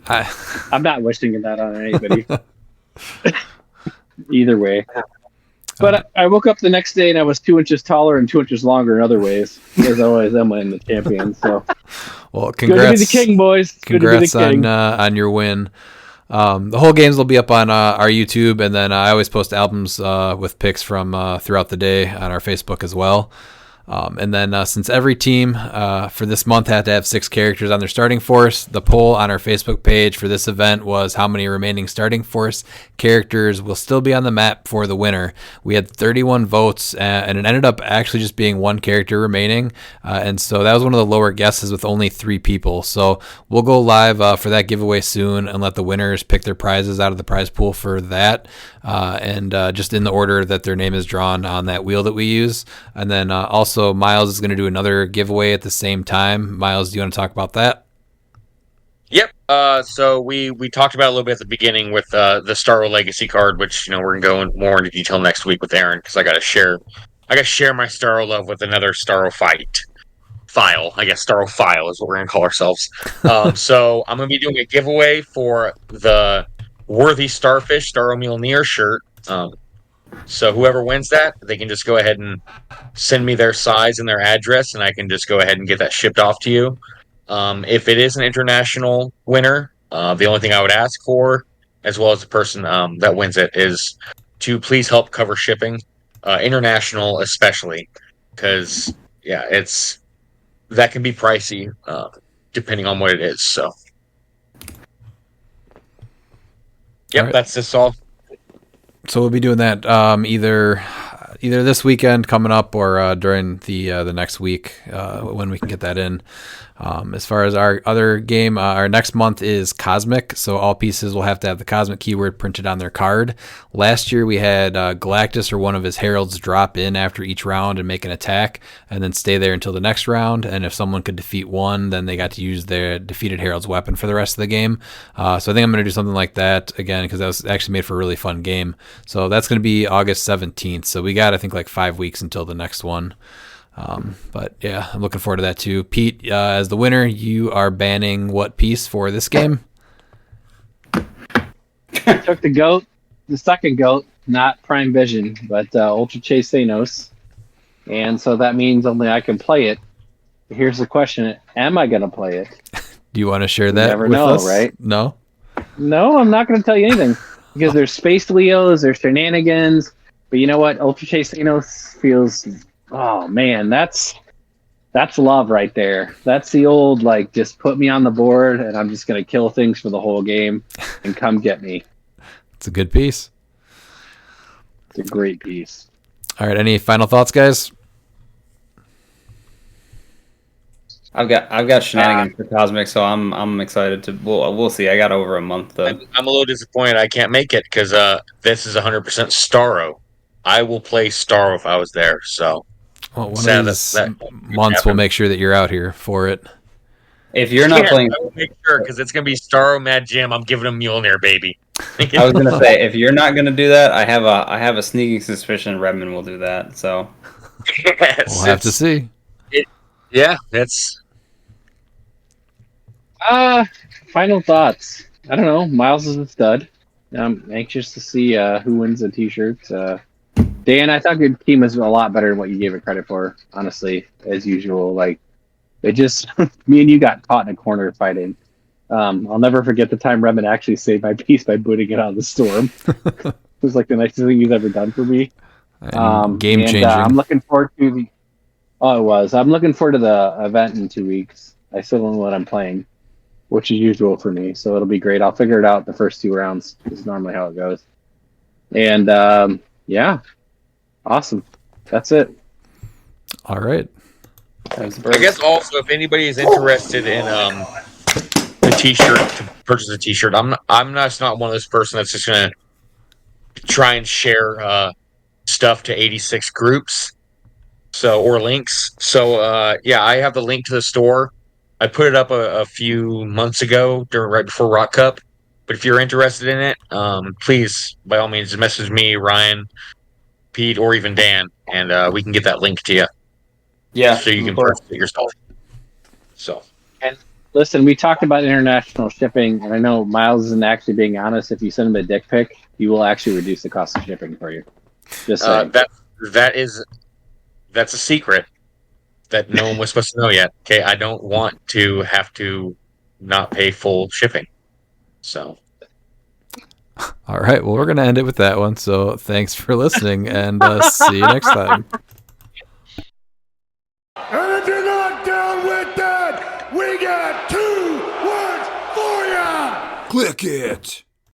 I'm not wishing that on anybody. Either way. But I woke up the next day and I was 2 inches taller and 2 inches longer in other ways. As always, I'm winning the champion. So, well, congrats, good to be the king, boys. Congrats on your win. The whole games will be up on our YouTube, and then I always post albums with picks from throughout the day on our Facebook as well. And then since every team for this month had to have 6 characters on their starting force, the poll on our Facebook page for this event was how many remaining starting force characters will still be on the map for the winner. We had 31 votes, and it ended up actually just being 1 character remaining. And so that was one of the lower guesses with only 3 people. So we'll go live for that giveaway soon and let the winners pick their prizes out of the prize pool for that. And just in the order that their name is drawn on that wheel that we use. And then also Miles is going to do another giveaway at the same time. Miles, do you want to talk about that? Yep. So we talked about it a little bit at the beginning with the Starro Legacy card, which we're going to go more into detail next week with Aaron because I got to share my Starro love with another Starro file. I guess Starro file is what we're going to call ourselves. So I'm going to be doing a giveaway for the Worthy Starfish Starro Mjolnir shirt. So whoever wins that, they can just go ahead and send me their size and their address, and I can just go ahead and get that shipped off to you. If it is an international winner, the only thing I would ask for, as well as the person that wins it, is to please help cover shipping, international especially, because that can be pricey depending on what it is. So, yep, right. That's this all. So we'll be doing that either this weekend coming up or during the next week when we can get that in. As far as our other game, our next month is Cosmic, so all pieces will have to have the Cosmic keyword printed on their card. Last year we had Galactus or one of his heralds drop in after each round and make an attack, and then stay there until the next round, and if someone could defeat one, then they got to use their defeated herald's weapon for the rest of the game. So I think I'm going to do something like that, again, because that was actually made for a really fun game. So that's going to be August 17th, so we got, I think, like 5 weeks until the next one. But yeah, I'm looking forward to that too. Pete, as the winner, you are banning what piece for this game? I took the second goat, not Prime Vision, but Ultra Chase Thanos. And so that means only I can play it. Here's the question: am I going to play it? Do you want to share that never with know, us? Right? No, I'm not going to tell you anything because there's Space Leos, there's shenanigans. But you know what? Ultra Chase Thanos feels. Oh man, that's love right there. That's the old just put me on the board and I'm just gonna kill things for the whole game and come get me. It's a good piece. It's a great piece. All right, any final thoughts, guys? I've got shenanigans for Cosmic, so I'm excited to. We'll see. I got over a month though. I'm a little disappointed I can't make it because this is 100% Starro. I will play Starro if I was there. So. Well, one of these months we'll make sure that you're out here for it. If you're not playing, I will make sure because it's gonna be Starro Mad Jim. I'm giving him Mjolnir, baby. I was gonna say if you're not gonna do that, I have a sneaking suspicion Redmond will do that. So we'll have to see. That's. Final thoughts. I don't know. Miles is a stud. I'm anxious to see who wins the t-shirts. Dan, I thought your team was a lot better than what you gave it credit for, honestly, as usual. It just me and you got caught in a corner fighting. I'll never forget the time Redmond actually saved my piece by booting it out of the storm. It was like the nicest thing he's ever done for me. Game changing. I'm looking forward to the. Oh, it was. I'm looking forward to the event in 2 weeks. I still don't know what I'm playing, which is usual for me. So it'll be great. I'll figure it out the first 2 rounds. Is normally how it goes. And yeah, awesome. That's it. All right. I guess also if anybody is interested in a T-shirt to purchase a T-shirt, I'm not one of those person that's just gonna try and share stuff to 86 groups, or links. So yeah, I have the link to the store. I put it up a few months ago right before Rock Cup. But if you're interested in it, please by all means message me, Ryan, Pete, or even Dan, and we can get that link to you. Yeah, So you can purchase it yourself. So. And listen, we talked about international shipping, and I know Miles isn't actually being honest. If you send him a dick pic, he will actually reduce the cost of shipping for you. Just saying. That's a secret that no one was supposed to know yet. Okay, I don't want to have to not pay full shipping. So. All right. Well, we're going to end it with that one. So thanks for listening, and see you next time. And if you're not down with that, we got 2 words for ya! Click it!